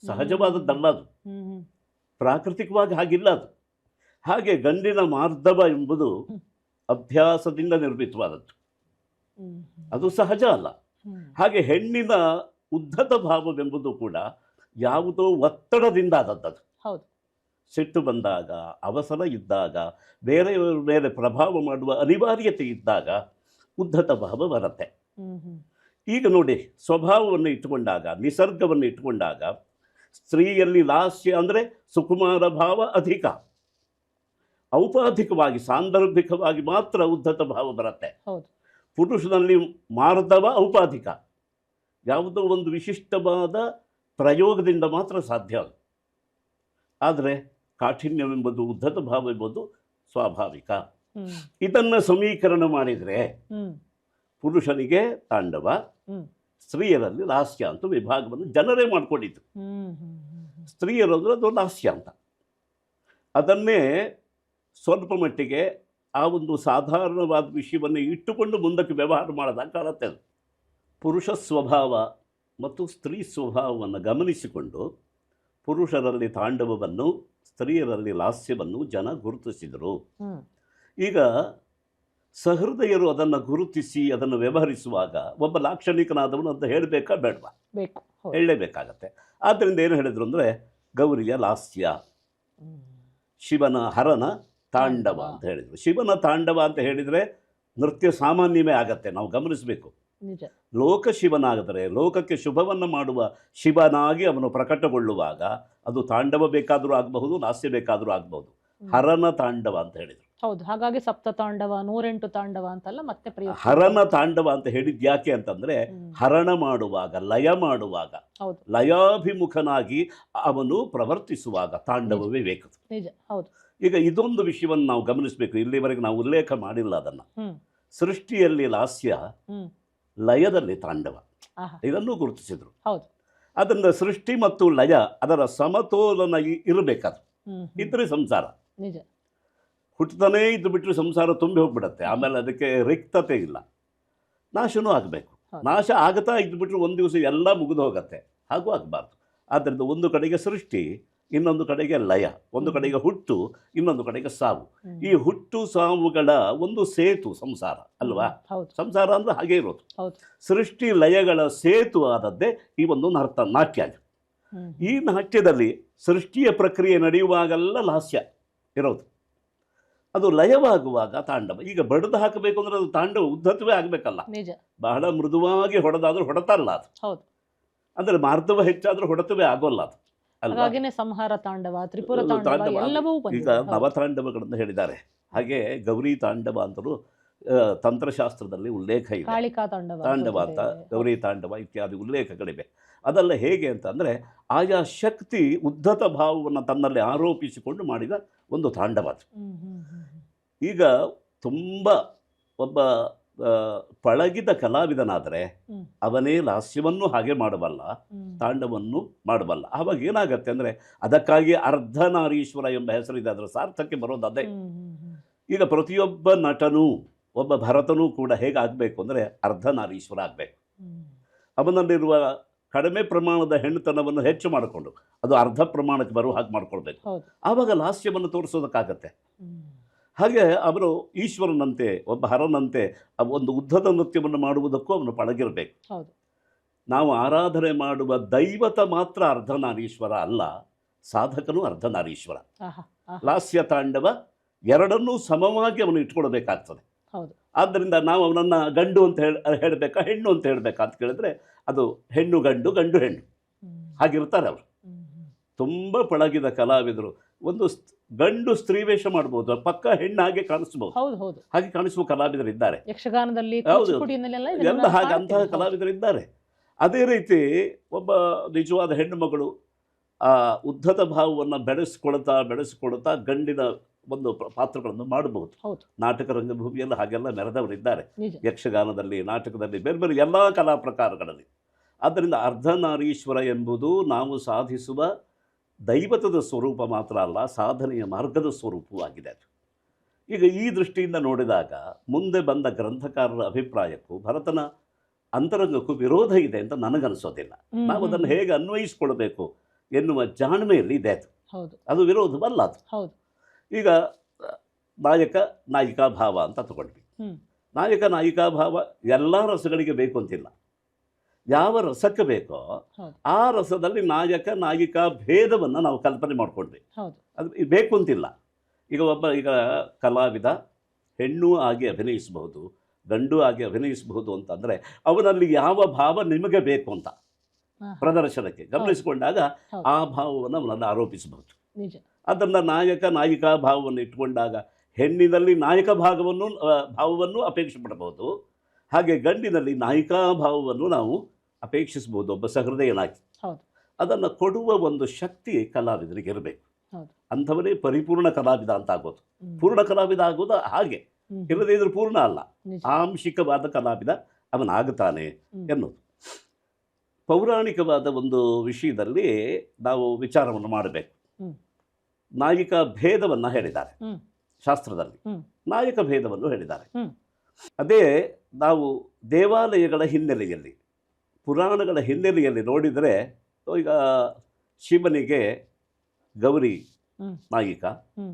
ಸಹಜವಾದದ್ದಲ್ಲ, ಅದು ಪ್ರಾಕೃತಿಕವಾಗಿ ಹಾಗಿಲ್ಲ. ಅದು ಹಾಗೆ ಗಂಡಿನ ಮಾರ್ಧವ ಎಂಬುದು ಅಭ್ಯಾಸದಿಂದ ನಿರ್ಮಿತವಾದದ್ದು, ಅದು ಸಹಜ ಅಲ್ಲ. ಹಾಗೆ ಹೆಣ್ಣಿನ ಉದ್ಧತ ಭಾವವೆಂಬುದು ಕೂಡ ಯಾವುದೋ ಒತ್ತಡದಿಂದ ಆದದ್ದು. ಸಿಟ್ಟು ಬಂದಾಗ, ಅವಸರ ಇದ್ದಾಗ, ಬೇರೆಯವರ ಮೇಲೆ ಪ್ರಭಾವ ಮಾಡುವ ಅನಿವಾರ್ಯತೆ ಇದ್ದಾಗ ಉದ್ಧತ ಭಾವ ಬರುತ್ತೆ. ಈಗ ನೋಡಿ, ಸ್ವಭಾವವನ್ನು ಇಟ್ಟುಕೊಂಡಾಗ, ನಿಸರ್ಗವನ್ನು ಇಟ್ಟುಕೊಂಡಾಗ ಸ್ತ್ರೀಯಲ್ಲಿ ಲಾಸ್ಯ ಅಂದರೆ ಸುಕುಮಾರ ಭಾವ ಅಧಿಕ, ಔಪಾಧಿಕವಾಗಿ ಸಾಂದರ್ಭಿಕವಾಗಿ ಮಾತ್ರ ಉದ್ಧತ ಭಾವ ಬರುತ್ತೆ. ಪುರುಷನಲ್ಲಿ ಮಾರ್ಧವ ಔಪಾಧಿಕ, ಯಾವುದೋ ಒಂದು ವಿಶಿಷ್ಟವಾದ ಪ್ರಯೋಗದಿಂದ ಮಾತ್ರ ಸಾಧ್ಯ. ಆದರೆ ಕಾಠಿಣ್ಯವೆಂಬುದು, ಉದ್ಧತ ಭಾವ ಎಂಬುದು ಸ್ವಾಭಾವಿಕ. ಇದನ್ನು ಸಮೀಕರಣ ಮಾಡಿದರೆ ಪುರುಷನಿಗೆ ತಾಂಡವ, ಸ್ತ್ರೀಯರಲ್ಲಿ ಲಾಸ್ಯ ಅಂತ ವಿಭಾಗವನ್ನು ಜನರೇ ಮಾಡಿಕೊಂಡಿದ್ದು. ಸ್ತ್ರೀಯರು ಅಂದರೆ ಅದು ಲಾಸ್ಯ ಅಂತ. ಅದನ್ನೇ ಸ್ವಲ್ಪ ಮಟ್ಟಿಗೆ ಆ ಒಂದು ಸಾಧಾರಣವಾದ ವಿಷಯವನ್ನು ಇಟ್ಟುಕೊಂಡು ಮುಂದಕ್ಕೆ ವ್ಯವಹಾರ ಮಾಡೋದಾಗ ಕಾಣುತ್ತೆ. ಅದು ಪುರುಷ ಸ್ವಭಾವ ಮತ್ತು ಸ್ತ್ರೀ ಸ್ವಭಾವವನ್ನು ಗಮನಿಸಿಕೊಂಡು ಪುರುಷರಲ್ಲಿ ತಾಂಡವವನ್ನು, ಸ್ತ್ರೀಯರಲ್ಲಿ ಲಾಸ್ಯವನ್ನು ಜನ ಗುರುತಿಸಿದರು. ಈಗ ಸಹೃದಯರು ಅದನ್ನು ಗುರುತಿಸಿ ಅದನ್ನು ವ್ಯವಹರಿಸುವಾಗ ಒಬ್ಬ ಲಾಕ್ಷಣಿಕನಾದವನು ಅಂತ ಹೇಳಬೇಕಾ ಬೇಡವಾ? ಹೇಳಲೇಬೇಕಾಗತ್ತೆ. ಆದ್ದರಿಂದ ಏನು ಹೇಳಿದ್ರು ಅಂದರೆ ಗೌರಿಯ ಲಾಸ್ಯ, ಶಿವನ ಹರನ ತಾಂಡವ ಅಂತ ಹೇಳಿದರು. ಶಿವನ ತಾಂಡವ ಅಂತ ಹೇಳಿದರೆ ನೃತ್ಯ ಸಾಮಾನ್ಯವೇ ಆಗತ್ತೆ, ನಾವು ಗಮನಿಸಬೇಕು. ಲೋಕ ಶಿವನಾದರೆ, ಲೋಕಕ್ಕೆ ಶುಭವನ್ನು ಮಾಡುವ ಶಿವನಾಗಿ ಅವನು ಪ್ರಕಟಗೊಳ್ಳುವಾಗ ಅದು ತಾಂಡವ ಬೇಕಾದರೂ ಆಗಬಹುದು, ಲಾಸ್ಯ ಬೇಕಾದರೂ ಆಗಬಹುದು. ಹರನ ತಾಂಡವ ಅಂತ ಹೇಳಿದರು. ಹೌದು, ಹಾಗಾಗಿ ಸಪ್ತ ತಾಂಡವ, 108 ತಾಂಡವ ಅಂತಲ್ಲ ಮತ್ತೆ ಹರನ ತಾಂಡವ ಅಂತ ಹೇಳಿದ್ದು ಯಾಕೆ ಅಂತಂದ್ರೆ, ಹರಣ ಮಾಡುವಾಗ, ಲಯ ಮಾಡುವಾಗ, ಲಯಾಭಿಮುಖನಾಗಿ ಅವನು ಪ್ರವರ್ತಿಸುವಾಗ ತಾಂಡವವೇ ಬೇಕು. ಈಗ ಇದೊಂದು ವಿಷಯವನ್ನು ನಾವು ಗಮನಿಸಬೇಕು. ಇಲ್ಲಿವರೆಗೆ ನಾವು ಉಲ್ಲೇಖ ಮಾಡಿಲ್ಲ ಅದನ್ನು. ಸೃಷ್ಟಿಯಲ್ಲಿ ಲಾಸ್ಯ, ಲಯದಲ್ಲಿ ತಾಂಡವ, ಇದನ್ನು ಗುರುತಿಸಿದ್ರು. ಅದರಿಂದ ಸೃಷ್ಟಿ ಮತ್ತು ಲಯ ಅದರ ಸಮತೋಲನ ಇರಬೇಕದು, ಇದ್ರೆ ಸಂಸಾರ. ಹುಟ್ಟತಾನೇ ಇದ್ದು ಬಿಟ್ಟರೆ ಸಂಸಾರ ತುಂಬಿ ಹೋಗ್ಬಿಡತ್ತೆ, ಆಮೇಲೆ ಅದಕ್ಕೆ ರಿಕ್ತತೆ ಇಲ್ಲ, ನಾಶನೂ ಆಗಬೇಕು. ನಾಶ ಆಗ್ತಾ ಇದ್ದುಬಿಟ್ರೆ ಒಂದು ದಿವಸ ಎಲ್ಲ ಮುಗಿದು ಹೋಗುತ್ತೆ, ಹಾಗೂ ಆಗಬಾರ್ದು. ಆದ್ದರಿಂದ ಒಂದು ಕಡೆಗೆ ಸೃಷ್ಟಿ, ಇನ್ನೊಂದು ಕಡೆಗೆ ಲಯ, ಒಂದು ಕಡೆಗೆ ಹುಟ್ಟು, ಇನ್ನೊಂದು ಕಡೆಗೆ ಸಾವು. ಈ ಹುಟ್ಟು ಸಾವುಗಳ ಒಂದು ಸೇತು ಸಂಸಾರ ಅಲ್ವಾ? ಸಂಸಾರ ಅಂದ್ರೆ ಹಾಗೆ ಇರೋದು. ಸೃಷ್ಟಿ ಲಯಗಳ ಸೇತು ಆದದ್ದೇ ಈ ಒಂದು ನಾಟ್ಯ. ಈ ನಾಟ್ಯದಲ್ಲಿ ಸೃಷ್ಟಿಯ ಪ್ರಕ್ರಿಯೆ ನಡೆಯುವಾಗೆಲ್ಲ ಲಾಸ್ಯ ಇರೋದು, ಅದು ಲಯವಾಗುವಾಗ ತಾಂಡವ. ಈಗ ಬಡಿದು ಹಾಕಬೇಕು ಅಂದ್ರೆ ಅದು ತಾಂಡವ ಉದ್ಧತವೇ ಆಗಬೇಕಲ್ಲ, ಬಹಳ ಮೃದುವಾಗಿ ಹೊಡೆದಾದ್ರೂ ಹೊಡೆತಾರಲ್ಲ ಅದು. ಅಂದರೆ ಮಾರ್ಧವ ಹೆಚ್ಚಾದ್ರೂ ಹೊಡೆತವೇ ಆಗೋಲ್ಲ ಅದು. ಅಲ್ವಾ? ಹಾಗಾಗಿನೇ ಸಂಹಾರ ತಾಂಡವ, ತ್ರಿಪುರ ತಾಂಡವ ತಾಂಡವ ಎಲ್ಲವೂ ಈಗ ಬಂದಿದೆ. ಹೌದು. ನವತಾಂಡವಗಳನ್ನು ಹೇಳಿದ್ದಾರೆ. ಹಾಗೆ ಗೌರಿ ತಾಂಡವ ಅಂತಲೂ ತಂತ್ರಶಾಸ್ತ್ರದಲ್ಲಿ ಉಲ್ಲೇಖ ಇದೆ. ಕಾಳಿಕಾ ತಾಂಡವ ತಾಂಡವ ಅಂತ, ಗೊತ್ತಿದೆ. ಗೌರಿ ತಾಂಡವ ಇತ್ಯಾದಿ ಉಲ್ಲೇಖಗಳಿವೆ. ಅದೆಲ್ಲ ಹೇಗೆ ಅಂತಂದರೆ ಆಯಾ ಶಕ್ತಿ ಉದ್ಧತ ಭಾವವನ್ನು ತನ್ನಲ್ಲಿ ಆರೋಪಿಸಿಕೊಂಡು ಮಾಡಿದ ಒಂದು ತಾಂಡವ ಅದು. ಹ್ಮ್, ಹ್ಮ್, ಹ್ಮ್, ಹ್ಮ್. ಈಗ ತುಂಬ ಒಬ್ಬ ಪಳಗಿದ ಕಲಾವಿದನಾದರೆ ಹ್ಮ್. ಅವನೇ ಲಾಸ್ಯವನ್ನು ಹಾಗೆ ಮಾಡಬಲ್ಲ, ಹ್ಮ್. ತಾಂಡವನ್ನು ಮಾಡಬಲ್ಲ. ಆವಾಗ ಏನಾಗತ್ತೆ ಅಂದರೆ ಅದಕ್ಕಾಗಿ ಅರ್ಧನಾರೀಶ್ವರ ಎಂಬ ಹೆಸರಿದೆ, ಅದರ ಸಾರ್ಥಕ್ಕೆ ಬರೋದು ಅದೇ. ಹ್ಮ್, ಹ್ಮ್, ಹ್ಮ್. ಈಗ ಪ್ರತಿಯೊಬ್ಬ ನಟನೂ ಒಬ್ಬ ಭರತನೂ ಕೂಡ ಹೇಗಾಗಬೇಕು ಅಂದರೆ ಅರ್ಧನಾರೀಶ್ವರ ಆಗಬೇಕು. ಹ್ಮ್. ಅವನಲ್ಲಿರುವ ಕಡಿಮೆ ಪ್ರಮಾಣದ ಹೆಣ್ಣುತನವನ್ನು ಹೆಚ್ಚು ಮಾಡಿಕೊಂಡು ಅದು ಅರ್ಧ ಪ್ರಮಾಣಕ್ಕೆ ಬರುವ ಹಾಗೆ ಮಾಡ್ಕೊಳ್ಬೇಕು. ಹೌದು. ಆವಾಗ ಲಾಸ್ಯವನ್ನು ತೋರಿಸೋದಕ್ಕಾಗತ್ತೆ. ಹ್ಮ್. ಹಾಗೆ ಅವನು ಈಶ್ವರನಂತೆ, ಒಬ್ಬ ಹರನಂತೆ ಒಂದು ಉದ್ಧತ ನೃತ್ಯವನ್ನು ಮಾಡುವುದಕ್ಕೂ ಅವನು ಪಳಗಿರಬೇಕು. ಹೌದು. ನಾವು ಆರಾಧನೆ ಮಾಡುವ ದೈವತ ಮಾತ್ರ ಅರ್ಧನಾರೀಶ್ವರ ಅಲ್ಲ, ಸಾಧಕನೂ ಅರ್ಧನಾರೀಶ್ವರ. ಆಹಾ, ಆಹಾ. ಲಾಸ್ಯ ತಾಂಡವ ಎರಡನ್ನೂ ಸಮವಾಗಿ ಅವನು ಇಟ್ಕೊಳ್ಬೇಕಾಗ್ತದೆ. ಹೌದು. ಆದ್ದರಿಂದ ನಾವು ಅವನನ್ನು ಗಂಡು ಅಂತ ಹೇಳಬೇಕಾ, ಹೆಣ್ಣು ಅಂತ ಹೇಳಬೇಕಾ ಅಂತ ಕೇಳಿದ್ರೆ ಅದು ಹೆಣ್ಣು ಗಂಡು, ಗಂಡು ಹೆಣ್ಣು ಹ್ಮ್. ಹಾಗಿರ್ತಾರೆ ಅವರು. ಹ್ಮ್, ಹ್ಮ್. ತುಂಬ ಪಳಗಿದ ಕಲಾವಿದರು. ಒಂದು ಗಂಡು ಸ್ತ್ರೀ ವೇಷ ಮಾಡ್ಬೋದು, ಪಕ್ಕ ಹೆಣ್ಣಾಗೆ ಕಾಣಿಸ್ಬೋದು, ಹೌದು, ಹೌದು. ಹಾಗೆ ಕಾಣಿಸುವ ಕಲಾವಿದರಿದ್ದಾರೆ. ಯಕ್ಷಗಾನದಲ್ಲಿ, ಹೌದು. ಕೂಚಿಪುಡಿಯಲ್ಲೆಲ್ಲ ಎಲ್ಲ ಇದನ್ನ ಹಾಗೆ ಕಾಣ್ತೀವಿ. ಅಂತಹ ಹೌದು. ಕಲಾವಿದರಿದ್ದಾರೆ. ಅದೇ ರೀತಿ ಒಬ್ಬ ನಿಜವಾದ ಹೆಣ್ಣು ಮಗಳು ಆ ಉದ್ಧತ ಭಾವವನ್ನು ಬೆಳೆಸಿಕೊಳ್ತಾ ಗಂಡಿನ ಒಂದು ಪಾತ್ರಗಳನ್ನು ಮಾಡಬಹುದು. ಹೌದು. ನಾಟಕ ರಂಗಭೂಮಿಯಲ್ಲಿ ಹಾಗೆಲ್ಲ ಮೆರೆದವರಿದ್ದಾರೆ. ನಿಜ. ಯಕ್ಷಗಾನದಲ್ಲಿ, ನಾಟಕದಲ್ಲಿ, ಬೇರೆ ಬೇರೆ ಎಲ್ಲ ಕಲಾ ಪ್ರಕಾರಗಳಲ್ಲಿ. ಆದ್ದರಿಂದ ಅರ್ಧನಾರೀಶ್ವರ ಎಂಬುದು ನಾವು ಸಾಧಿಸುವ ದೈವತದ ಸ್ವರೂಪ ಮಾತ್ರ ಅಲ್ಲ, ಸಾಧನೆಯ ಮಾರ್ಗದ ಸ್ವರೂಪವೂ ಆಗಿದೆ ಅದು. ಈಗ ಈ ದೃಷ್ಟಿಯಿಂದ ನೋಡಿದಾಗ ಮುಂದೆ ಬಂದ ಗ್ರಂಥಕಾರರ ಅಭಿಪ್ರಾಯಕ್ಕೂ ಭರತನ ಅಂತರಂಗಕ್ಕೂ ವಿರೋಧ ಇದೆ ಅಂತ ನನಗನ್ನಿಸೋದಿಲ್ಲ. ಹ್ಮ್, ನಾವು ಹ್ಮ್, ಅದನ್ನು ಹ್ಮ್. ಹೇಗೆ ಅನ್ವಯಿಸ್ಕೊಳ್ಬೇಕು ಎನ್ನುವ ಜಾಣ್ಮೆಯಲ್ಲಿ ಇದೆ ಅದು. ಹೌದು, ಅದು ವಿರೋಧವಲ್ಲ ಅದು. ಹೌದು. ಈಗ ನಾಯಕ ನಾಯಿಕಾ ಭಾವ ಅಂತ ತಗೊಂಡ್ವಿ. ಹ್ಮ್. ನಾಯಕ ನಾಯಿಕಾ ಭಾವ ಎಲ್ಲ ರಸಗಳಿಗೆ ಬೇಕು ಅಂತಿಲ್ಲ. ಯಾವ ರಸಕ್ಕೆ ಬೇಕೋ ಹೌದು. ಆ ರಸದಲ್ಲಿ ನಾಯಕ ನಾಯಿಕಾ ಭೇದವನ್ನು ನಾವು ಕಲ್ಪನೆ ಮಾಡ್ಕೊಂಡ್ವಿ. ಹೌದು. ಅದು ಬೇಕು ಅಂತಿಲ್ಲ. ಈಗ ಕಲಾವಿದ ಹೆಣ್ಣು ಆಗಿ ಅಭಿನಯಿಸಬಹುದು, ಗಂಡು ಆಗಿ ಅಭಿನಯಿಸಬಹುದು ಅಂತಂದರೆ ಅವನಲ್ಲಿ ಯಾವ ಭಾವ ನಿಮಗೆ ಬೇಕು ಅಂತ ಆಹಾ. ಪ್ರದರ್ಶನಕ್ಕೆ ಗಮನಿಸಿಕೊಂಡಾಗ ಹೌದು. ಆ ಭಾವವನ್ನು ಅವನಲ್ಲಿ ಆರೋಪಿಸಬಹುದು. ನಿಜ. ಅದನ್ನು ನಾಯಕ ನಾಯಿಕಾ ಭಾವವನ್ನು ಇಟ್ಕೊಂಡಾಗ ಹೆಣ್ಣಿನಲ್ಲಿ ನಾಯಕ ಭಾವವನ್ನು ಅಪೇಕ್ಷೆ ಪಡಬಹುದು, ಹಾಗೆ ಗಂಡಿನಲ್ಲಿ ನಾಯಿಕಾ ಭಾವವನ್ನು ನಾವು ಅಪೇಕ್ಷಿಸಬಹುದು ಒಬ್ಬ ಸಹೃದಯನಾಗಿ. ಹೌದು. ಅದನ್ನು ಕೊಡುವ ಒಂದು ಶಕ್ತಿ ಕಲಾವಿದರಿಗೆ ಇರಬೇಕು. ಹೌದು. ಅಂಥವನೇ ಪರಿಪೂರ್ಣ ಕಲಾವಿದ ಅಂತ ಆಗೋದು. ಹ್ಮ್. ಪೂರ್ಣ ಕಲಾವಿದ ಆಗೋದು ಹಾಗೆ, ಹ್ಮ್. ಇಲ್ಲದೇ ಇದ್ರೂ ಪೂರ್ಣ ಅಲ್ಲ, ನಿಜ. ಆಂಶಿಕವಾದ ಕಲಾವಿದ ಅವನಾಗುತ್ತಾನೆ ಹ್ಮ್. ಎನ್ನುವುದು. ಪೌರಾಣಿಕವಾದ ಒಂದು ವಿಷಯದಲ್ಲಿ ನಾವು ವಿಚಾರವನ್ನು ಮಾಡಬೇಕು. ಹ್ಮ್. ನಾಯಿಕ ಭೇದವನ್ನು ಹೇಳಿದ್ದಾರೆ ಹ್ಮ್. ಶಾಸ್ತ್ರದಲ್ಲಿ, ಹ್ಮ್. ನಾಯಕ ಭೇದವನ್ನು ಹೇಳಿದ್ದಾರೆ. ಹ್ಮ್. ಅದೇ ನಾವು ದೇವಾಲಯಗಳ ಹಿನ್ನೆಲೆಯಲ್ಲಿ, ಪುರಾಣಗಳ ಹಿನ್ನೆಲೆಯಲ್ಲಿ ನೋಡಿದರೆ, ಈಗ ಶಿವನಿಗೆ ಗೌರಿ ಹ್ಮ್. ನಾಯಿಕ, ಹ್ಮ್.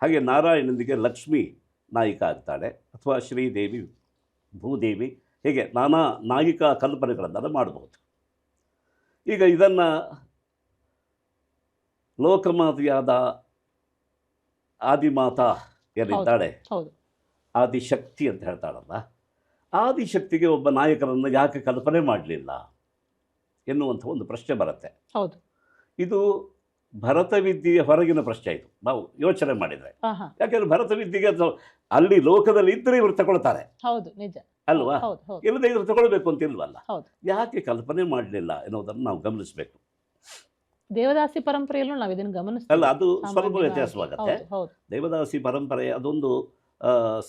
ಹಾಗೆ ನಾರಾಯಣನಿಗೆ ಲಕ್ಷ್ಮಿ ನಾಯಿಕ ಆಗ್ತಾಳೆ, ಅಥವಾ ಶ್ರೀದೇವಿ, ಭೂದೇವಿ, ಹೀಗೆ ನಾನಾ ನಾಯಿಕಾ ಕಲ್ಪನೆಗಳನ್ನೆಲ್ಲ ಮಾಡಬಹುದು. ಈಗ ಇದನ್ನು ಲೋಕಮಾತೆಯಾದ ಆದಿಮಾತಾ ಏನಿದ್ದಾಳೆ, ಹೌದು. ಆದಿಶಕ್ತಿ ಅಂತ ಹೇಳ್ತಾಳಲ್ಲ, ಆದಿಶಕ್ತಿಗೆ ಒಬ್ಬ ನಾಯಕರನ್ನು ಯಾಕೆ ಕಲ್ಪನೆ ಮಾಡಲಿಲ್ಲ ಎನ್ನುವಂಥ ಒಂದು ಪ್ರಶ್ನೆ ಬರುತ್ತೆ. ಹೌದು. ಇದು ಭರತವಿದ್ಯೆಯ ಹೊರಗಿನ ಪ್ರಶ್ನೆ. ಇದು ನಾವು ಯೋಚನೆ ಮಾಡಿದರೆ, ಆಹಾ. ಯಾಕೆಂದರೆ ಭರತವಿದ್ಯೆಗೆ ಅಲ್ಲಿ ಲೋಕದಲ್ಲಿ ಇದ್ದರೆ ಇವರು ತಗೊಳ್ತಾರೆ ಹೌದು. ನಿಜ. ಅಲ್ವಾ, ಹೌದು, ಹೌದು. ಇಲ್ಲದೆ ಇವರು ತಗೊಳ್ಬೇಕು ಅಂತ ಇಲ್ವಲ್ಲ. ಹೌದು. ಯಾಕೆ ಕಲ್ಪನೆ ಮಾಡಲಿಲ್ಲ ಎನ್ನುವುದನ್ನು ನಾವು ಗಮನಿಸಬೇಕು. ದೇವದಾಸಿ ಪರಂಪರೆಯಲ್ಲೂ ನಾವು ಇದನ್ನು ಅಲ್ಲ, ಗಮನಿಸ್ತೀವಿ. ಅದು ಸ್ವಲ್ಪ ಸಾಮಾನ್ಯವಾಗಿ. ವ್ಯತ್ಯಾಸವಾಗುತ್ತೆ. ಹೌದು, ಹೌದು. ದೇವದಾಸಿ ಪರಂಪರೆ ಅದೊಂದು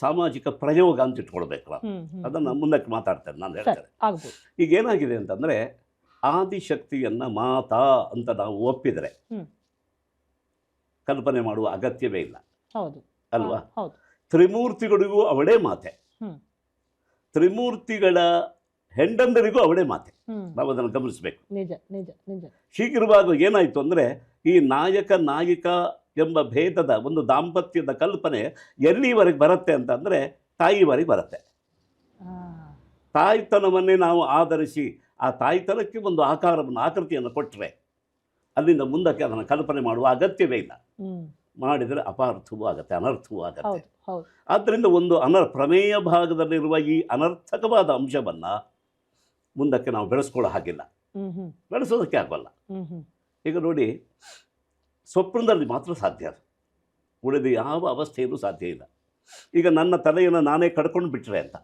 ಸಾಮಾಜಿಕ ಪ್ರಯೋಗ ಅಂತ ಇಟ್ಕೊಳ್ಬೇಕು ನಾವು. ಹ್ಮ್, ಹ್ಮ್, ಅದನ್ನು ಹ್ಮ್. ಮುಂದಕ್ಕೆ ಮಾತಾಡ್ತೇನೆ, ನಾನು ಸರಿ, ಹೇಳ್ತೇನೆ. ಆಗ್ಬೋದು. ಈಗ ಏನಾಗಿದೆ ಅಂತಂದರೆ, ಆದಿಶಕ್ತಿಯನ್ನು ಮಾತಾ ಅಂತ ನಾವು ಒಪ್ಪಿದರೆ ಹ್ಮ್. ಕಲ್ಪನೆ ಮಾಡುವ ಅಗತ್ಯವೇ ಇಲ್ಲ, ಹೌದು. ಅಲ್ವಾ? ಹೌದು. ತ್ರಿಮೂರ್ತಿಗಳಿಗೂ ಅವಳೇ ಮಾತೆ, ಹ್ಮ್. ತ್ರಿಮೂರ್ತಿಗಳ ಹೆಂಡಂದರಿಗೂ ಅವಳೇ ಮಾತೆ. ಹ್ಮ್. ನಾವು ಅದನ್ನು ಗಮನಿಸಬೇಕು. ನಿಜ, ನಿಜ, ನಿಜ. ಹೀಗಿರುವಾಗ ಏನಾಯಿತು ಅಂದರೆ, ಈ ನಾಯಕ ನಾಯಿಕಾ ಎಂಬ ಭೇದದ ಒಂದು ದಾಂಪತ್ಯದ ಕಲ್ಪನೆ ಎಲ್ಲಿವರೆಗೆ ಬರುತ್ತೆ ಅಂತಂದರೆ ತಾಯಿವರೆಗೆ ಬರುತ್ತೆ. ಆ, ತಾಯ್ತನವನ್ನೇ ನಾವು ಆಧರಿಸಿ ಆ ತಾಯ್ತನಕ್ಕೆ ಒಂದು ಆಕೃತಿಯನ್ನು ಕೊಟ್ಟರೆ ಅಲ್ಲಿಂದ ಮುಂದಕ್ಕೆ ಅದನ್ನು ಕಲ್ಪನೆ ಮಾಡುವ ಅಗತ್ಯವೇ ಇಲ್ಲ. ಹ್ಮ್. ಮಾಡಿದರೆ ಅಪಾರ್ಥವೂ ಆಗುತ್ತೆ, ಅನರ್ಥವೂ ಆಗುತ್ತೆ. ಹೌದು, ಹೌದು. ಆದ್ದರಿಂದ ಒಂದು ಪ್ರಮೇಯ ಭಾಗದಲ್ಲಿರುವ ಈ ಅನರ್ಥಕವಾದ ಅಂಶವನ್ನು ಮುಂದಕ್ಕೆ ನಾವು ಬೆಳೆಸ್ಕೊಳ್ಳೋ ಹಾಗಿಲ್ಲ, ಹ್ಮ್, ಹ್ಮ್, ಬೆಳೆಸೋದಕ್ಕೆ ಆಗೋಲ್ಲ. ಹ್ಮ್, ಹ್ಮ್. ಈಗ ನೋಡಿ, ಸ್ವಪ್ನದಲ್ಲಿ ಮಾತ್ರ ಸಾಧ್ಯ ಅದು, ಉಳಿದ ಯಾವ ಅವಸ್ಥೆಯಲ್ಲೂ ಸಾಧ್ಯ ಇಲ್ಲ. ಈಗ ನನ್ನ ತಲೆಯನ್ನು ನಾನೇ ಕಡ್ಕೊಂಡು ಬಿಟ್ಟರೆ ಅಂತ,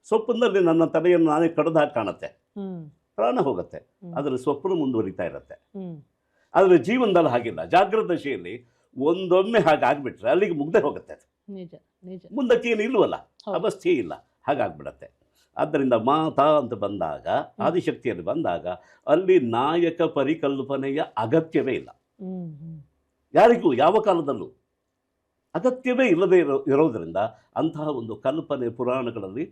ಸ್ವಪ್ನದಲ್ಲಿ ನನ್ನ ತಲೆಯನ್ನು ನಾನೇ ಕಡ್ದು ಹಾಕಿ ಕಾಣುತ್ತೆ, ಪ್ರಾಣ ಹೋಗುತ್ತೆ, ಆದರೆ ಸ್ವಪ್ನ ಮುಂದುವರಿತಾ ಇರುತ್ತೆ. ಆದರೆ ಜೀವನದಲ್ಲಿ ಹಾಗಿಲ್ಲ. ಜಾಗೃತ ದಶೆಯಲ್ಲಿ ಒಂದೊಮ್ಮೆ ಹಾಗಾಗ್ಬಿಟ್ರೆ ಅಲ್ಲಿಗೆ ಮುಗ್ದೆ ಹೋಗುತ್ತೆ ಅದು, ನಿಜ ನಿಜ. ಮುಂದಕ್ಕೆ ಏನು ಇಲ್ವಲ್ಲ, ಅವಸ್ಥೆ ಇಲ್ಲ, ಹಾಗಾಗ್ಬಿಡತ್ತೆ. ಆದ್ದರಿಂದ ಮಾತಾ ಅಂತ ಬಂದಾಗ, ಆದಿಶಕ್ತಿಯಲ್ಲಿ ಬಂದಾಗ ಅಲ್ಲಿ ನಾಯಕ ಪರಿಕಲ್ಪನೆಯ ಅಗತ್ಯವೇ ಇಲ್ಲ. ಯಾರಿಗೂ ಯಾವ ಕಾಲದಲ್ಲೂ ಅಗತ್ಯವೇ ಇಲ್ಲದೆ ಇರೋದರಿಂದ ಅಂತಹ ಒಂದು ಕಲ್ಪನೆ ಪುರಾಣಗಳಲ್ಲಿ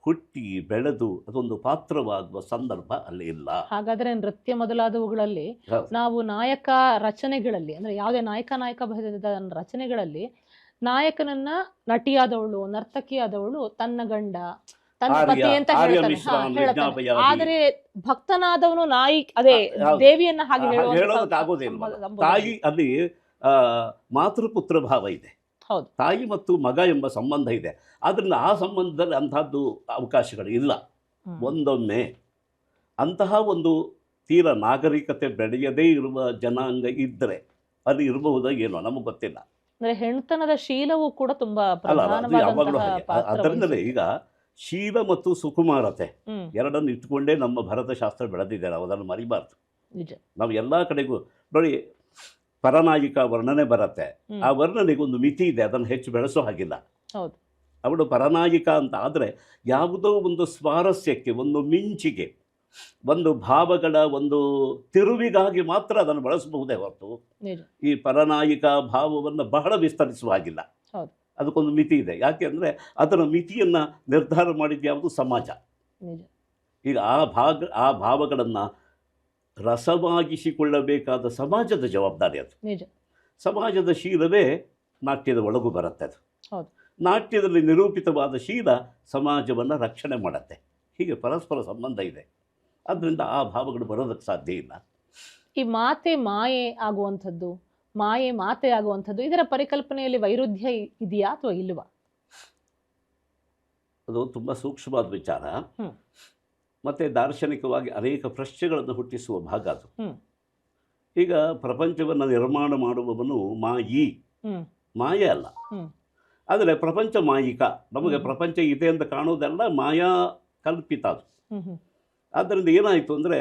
ಹುಟ್ಟಿ ಬೆಳೆದು ಅದೊಂದು ಪಾತ್ರವಾಗುವ ಸಂದರ್ಭ ಅಲ್ಲಿ ಇಲ್ಲ. ಹಾಗಾದ್ರೆ ನೃತ್ಯ ಮೊದಲಾದವುಗಳಲ್ಲಿ ನಾವು ನಾಯಕ ರಚನೆಗಳಲ್ಲಿ, ಅಂದ್ರೆ ಯಾವುದೇ ನಾಯಕ ಭೇದದ ರಚನೆಗಳಲ್ಲಿ ನಾಯಕನನ್ನ ನಟಿಯಾದವಳು, ನರ್ತಕಿಯಾದವಳು ತನ್ನ ಗಂಡ, ತನ್ನ ಪತಿ ಅಂತ ಹೇಳ್ತಾನೆ. ಆದರೆ ಭಕ್ತನಾದವನು ಅದೇ ದೇವಿಯನ್ನ ಹಾಗೆ ಹೇಳೋದಕ್ಕಾಗೋದಿಲ್ಲ. ತಾಯಿ ಅಲ್ಲಿ ಮಾತೃಪುತ್ರ ಭಾವ ಇದೆ, ಹೌದು, ತಾಯಿ ಮತ್ತು ಮಗ ಎಂಬ ಸಂಬಂಧ ಇದೆ. ಆದ್ರಿಂದ ಆ ಸಂಬಂಧದಲ್ಲಿ ಅಂತಹದ್ದು ಅವಕಾಶಗಳು ಇಲ್ಲ. ಒಂದೊಮ್ಮೆ ಅಂತಹ ಒಂದು ತೀರ ನಾಗರಿಕತೆ ಬೆಳೆಯದೇ ಇರುವ ಜನಾಂಗ ಇದ್ದರೆ ಅಲ್ಲಿ ಇರಬಹುದೋ ಏನೋ ನಮಗೆ ಗೊತ್ತಿಲ್ಲ. ಅಂದ್ರೆ ಹೆಣ್ತನದ ಶೀಲವೂ ಕೂಡ ತುಂಬಾ ಅದರಿಂದಲೇ ಈಗ ಶೀಲ ಮತ್ತು ಸುಕುಮಾರತೆ ಎರಡನ್ನು ಇಟ್ಕೊಂಡೇ ನಮ್ಮ ಭರತ ಶಾಸ್ತ್ರ ಬೆಳೆದಿದೆ. ನಾವು ಅದನ್ನು ಮರಿಬಾರ್ದು. ನಾವು ಎಲ್ಲ ಕಡೆಗೂ ನೋಡಿ, ಪರನಾಯಿಕ ವರ್ಣನೆ ಬರುತ್ತೆ, ಆ ವರ್ಣನೆಗೆ ಒಂದು ಮಿತಿ ಇದೆ, ಅದನ್ನು ಹೆಚ್ಚು ಬೆಳೆಸೋ ಹಾಗಿಲ್ಲ. ಅವಳು ಪರನಾಯಿಕ ಅಂತ ಆದರೆ ಯಾವುದೋ ಒಂದು ಸ್ವಾರಸ್ಯಕ್ಕೆ, ಒಂದು ಮಿಂಚಿಗೆ, ಒಂದು ಭಾವಗಳ ಒಂದು ತಿರುವಿಗಾಗಿ ಮಾತ್ರ ಅದನ್ನು ಬಳಸಬಹುದೇ ಹೊರತು ಈ ಪರನಾಯಿಕ ಭಾವವನ್ನು ಬಹಳ ವಿಸ್ತರಿಸುವ ಹಾಗಿಲ್ಲ. ಅದಕ್ಕೊಂದು ಮಿತಿ ಇದೆ. ಯಾಕೆ ಅಂದರೆ ಅದರ ಮಿತಿಯನ್ನು ನಿರ್ಧಾರ ಮಾಡಿದ್ದು ಯಾವುದು? ಸಮಾಜ. ಈಗ ಆ ಭಾವಗಳನ್ನು ರಸವಾಗಿಸಿಕೊಳ್ಳಬೇಕಾದ ಸಮಾಜದ ಜವಾಬ್ದಾರಿ ಅದು. ಸಮಾಜದ ಶೀಲವೇ ನಾಟ್ಯದ ಒಳಗೂ ಬರುತ್ತೆ. ಅದು ನಾಟ್ಯದಲ್ಲಿ ನಿರೂಪಿತವಾದ ಶೀಲ ಸಮಾಜವನ್ನು ರಕ್ಷಣೆ ಮಾಡುತ್ತೆ. ಹೀಗೆ ಪರಸ್ಪರ ಸಂಬಂಧ ಇದೆ. ಆದ್ದರಿಂದ ಆ ಭಾವಗಳು ಬರೋದಕ್ಕೆ ಸಾಧ್ಯ ಇಲ್ಲ. ಈ ಮಾತೆ ಮಾಯೆ ಆಗುವಂಥದ್ದು, ಮಾಯೆ ಮಾತೆ ಆಗುವಂಥದ್ದು, ಇದರ ಪರಿಕಲ್ಪನೆಯಲ್ಲಿ ವೈರುಧ್ಯ ಇದೆಯಾ ಅಥವಾ ಇಲ್ವಾ? ಅದು ತುಂಬ ಸೂಕ್ಷ್ಮವಾದ ವಿಚಾರ. ಮತ್ತು ದಾರ್ಶನಿಕವಾಗಿ ಅನೇಕ ಪ್ರಶ್ನೆಗಳನ್ನು ಹುಟ್ಟಿಸುವ ಭಾಗ ಅದು. ಈಗ ಪ್ರಪಂಚವನ್ನು ನಿರ್ಮಾಣ ಮಾಡುವವನು ಮಾಯೆ ಅಲ್ಲ, ಆದರೆ ಪ್ರಪಂಚ ಮಾಯಿಕ. ನಮಗೆ ಪ್ರಪಂಚ ಇದೆ ಅಂತ ಕಾಣೋದೆಲ್ಲ ಮಾಯಾ ಕಲ್ಪಿತ ಅದು. ಆದ್ದರಿಂದ ಏನಾಯಿತು ಅಂದರೆ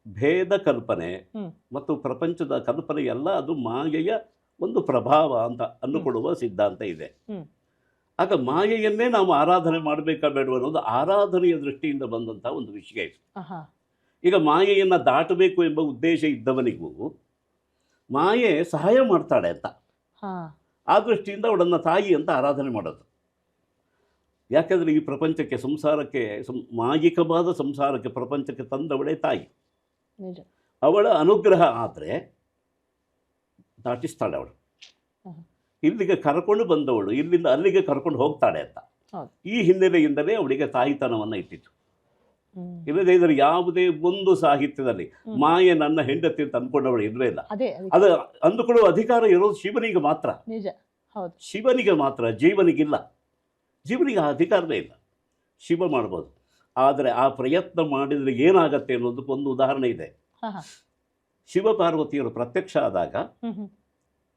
ಭೇದ ಕಲ್ಪನೆ ಮತ್ತು ಪ್ರಪಂಚದ ಕಲ್ಪನೆ ಎಲ್ಲ ಅದು ಮಾಯೆಯ ಒಂದು ಪ್ರಭಾವ ಅಂತ ಅಂದುಕೊಳ್ಳುವ ಸಿದ್ಧಾಂತ ಇದೆ. ಆಗ ಮಾಯೆಯನ್ನೇ ನಾವು ಆರಾಧನೆ ಮಾಡಬೇಕಾ ಬೇಡ ಅನ್ನೋದು ಆರಾಧನೆಯ ದೃಷ್ಟಿಯಿಂದ ಬಂದಂಥ ಒಂದು ವಿಷಯ ಇದು. ಈಗ ಮಾಯೆಯನ್ನು ದಾಟಬೇಕು ಎಂಬ ಉದ್ದೇಶ ಇದ್ದವನಿಗೂ ಮಾಯೆ ಸಹಾಯ ಮಾಡ್ತಾಳೆ ಅಂತ ಆ ದೃಷ್ಟಿಯಿಂದ ಅವಳನ್ನು ತಾಯಿ ಅಂತ ಆರಾಧನೆ ಮಾಡೋದು. ಯಾಕೆಂದರೆ ಈ ಪ್ರಪಂಚಕ್ಕೆ, ಸಂಸಾರಕ್ಕೆ, ಮಾಯಿಕವಾದ ಸಂಸಾರಕ್ಕೆ, ಪ್ರಪಂಚಕ್ಕೆ ತಂದವಳೇ ತಾಯಿ. ಅವಳ ಅನುಗ್ರಹ ಆದರೆ ದಾಟಿಸ್ತಾಳೆ ಅವಳು. ಇಲ್ಲಿಗೆ ಕರ್ಕೊಂಡು ಬಂದವಳು ಇಲ್ಲಿಂದ ಅಲ್ಲಿಗೆ ಕರ್ಕೊಂಡು ಹೋಗ್ತಾಳೆ ಅಂತ ಈ ಹಿನ್ನೆಲೆಯಿಂದಲೇ ಅವಳಿಗೆ ತಾಯಿತನವನ್ನು ಇಟ್ಟಿತ್ತು. ಇಲ್ಲದೇ ಇದ್ರೆ ಯಾವುದೇ ಒಂದು ಸಾಹಿತ್ಯದಲ್ಲಿ ಮಾಯೆ ನನ್ನ ಹೆಂಡತಿ ಅಂತ ಅಂದ್ಕೊಂಡವಳು ಇಲ್ವೇ ಇಲ್ಲ. ಅದು ಅಂದುಕೊಳ್ಳುವ ಅಧಿಕಾರ ಇರೋದು ಶಿವನಿಗೆ ಮಾತ್ರ. ಶಿವನಿಗೆ ಮಾತ್ರ, ಜೀವನಿಗಿಲ್ಲ. ಜೀವನಿಗೆ ಆ ಅಧಿಕಾರವೇ ಇಲ್ಲ. ಶಿವ ಮಾಡ್ಬೋದು, ಆದರೆ ಆ ಪ್ರಯತ್ನ ಮಾಡಿದರೆ ಏನಾಗತ್ತೆ ಅನ್ನೋದಕ್ಕೊಂದು ಉದಾಹರಣೆ ಇದೆ. ಶಿವ ಪಾರ್ವತಿಯರು ಪ್ರತ್ಯಕ್ಷ ಆದಾಗ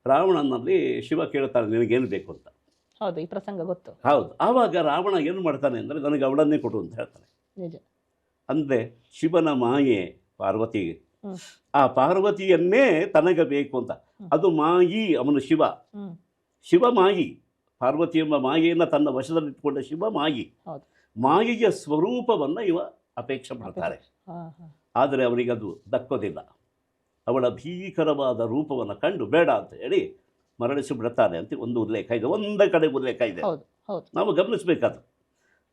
ರಾವಣನಲ್ಲಿ ಶಿವ ಕೇಳ್ತಾನೆ, ನಿನಗೇನು ಬೇಕು ಅಂತ. ಹೌದು, ಈ ಪ್ರಸಂಗ ಗೊತ್ತು. ಹೌದು. ಆವಾಗ ರಾವಣ ಏನು ಮಾಡ್ತಾನೆ ಅಂದರೆ, ನನಗೆ ಅವಳನ್ನೇ ಕೊಡು ಅಂತ ಹೇಳ್ತಾನೆ. ಅಂದರೆ ಶಿವನ ಮಾಯೆ ಪಾರ್ವತಿ, ಆ ಪಾರ್ವತಿಯನ್ನೇ ತನಗೆ ಬೇಕು ಅಂತ. ಅದು ಮಾಯಿ, ಅವನು ಶಿವ ಮಾಯಿ. ಪಾರ್ವತಿ ಎಂಬ ಮಾಯೆಯನ್ನು ತನ್ನ ವಶದಲ್ಲಿಟ್ಟುಕೊಂಡ ಶಿವ ಮಾಯಿ. ಮಾಯೆಯ ಸ್ವರೂಪವನ್ನು ಇವ ಅಪೇಕ್ಷೆ ಮಾಡ್ತಾರೆ, ಆದರೆ ಅವನಿಗೆ ಅದು ದಕ್ಕೋದಿಲ್ಲ. ಅವಳ ಭೀಕರವಾದ ರೂಪವನ್ನು ಕಂಡು ಬೇಡ ಅಂತ ಹೇಳಿ ಮರಳಿಸಿ ಬಿಡ್ತಾನೆ ಅಂತ ಒಂದು ಉಲ್ಲೇಖ ಇದೆ. ಒಂದೇ ಕಡೆ ಉಲ್ಲೇಖ ಇದೆ, ನಾವು ಗಮನಿಸಬೇಕಾದ್ರು.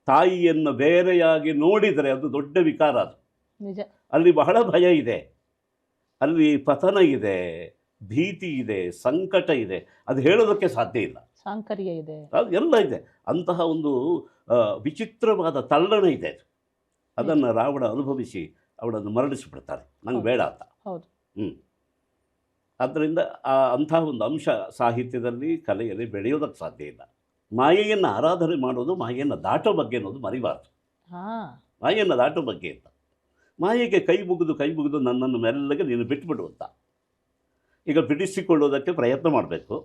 ತಾಯಿಯನ್ನು ಬೇರೆಯಾಗಿ ನೋಡಿದರೆ ಅದು ದೊಡ್ಡ ವಿಕಾರ. ಅದು ಅಲ್ಲಿ ಬಹಳ ಭಯ ಇದೆ, ಅಲ್ಲಿ ಪತನ ಇದೆ, ಭೀತಿ ಇದೆ, ಸಂಕಟ ಇದೆ. ಅದು ಹೇಳೋದಕ್ಕೆ ಸಾಧ್ಯ ಇಲ್ಲ. ಸಾಂಕರ್ಯ ಇದೆ, ಅದು ಎಲ್ಲ ಇದೆ. ಅಂತಹ ಒಂದು ವಿಚಿತ್ರವಾದ ತಲ್ಲಣ ಇದೆ. ಅದನ್ನು ರಾವಣ ಅನುಭವಿಸಿ ಅವಳನ್ನು ಮರಳಿಸಿಬಿಡ್ತಾರೆ, ನಂಗೆ ಬೇಡ ಅಂತ. ಆದ್ದರಿಂದ ಅಂತಹ ಒಂದು ಅಂಶ ಸಾಹಿತ್ಯದಲ್ಲಿ, ಕಲೆಯಲ್ಲಿ ಬೆಳೆಯೋದಕ್ಕೆ ಸಾಧ್ಯ ಇಲ್ಲ. ಮಾಯೆಯನ್ನು ಆರಾಧನೆ ಮಾಡೋದು, ಮಾಯೆಯನ್ನು ದಾಟೋ ಬಗ್ಗೆ ಅನ್ನೋದು ಮರಿಬಾರ್ದು. ಮಾಯೆಯನ್ನು ದಾಟೋ ಬಗ್ಗೆ ಅಂತ ಮಾಯೆಗೆ ಕೈ ಮುಗಿದು ನನ್ನನ್ನು ಮೆಲ್ಲಗೆ ನೀನು ಬಿಟ್ಟುಬಿಡು ಅಂತ. ಈಗ ಬಿಡಿಸಿಕೊಳ್ಳೋದಕ್ಕೆ ಪ್ರಯತ್ನ ಮಾಡಬೇಕು,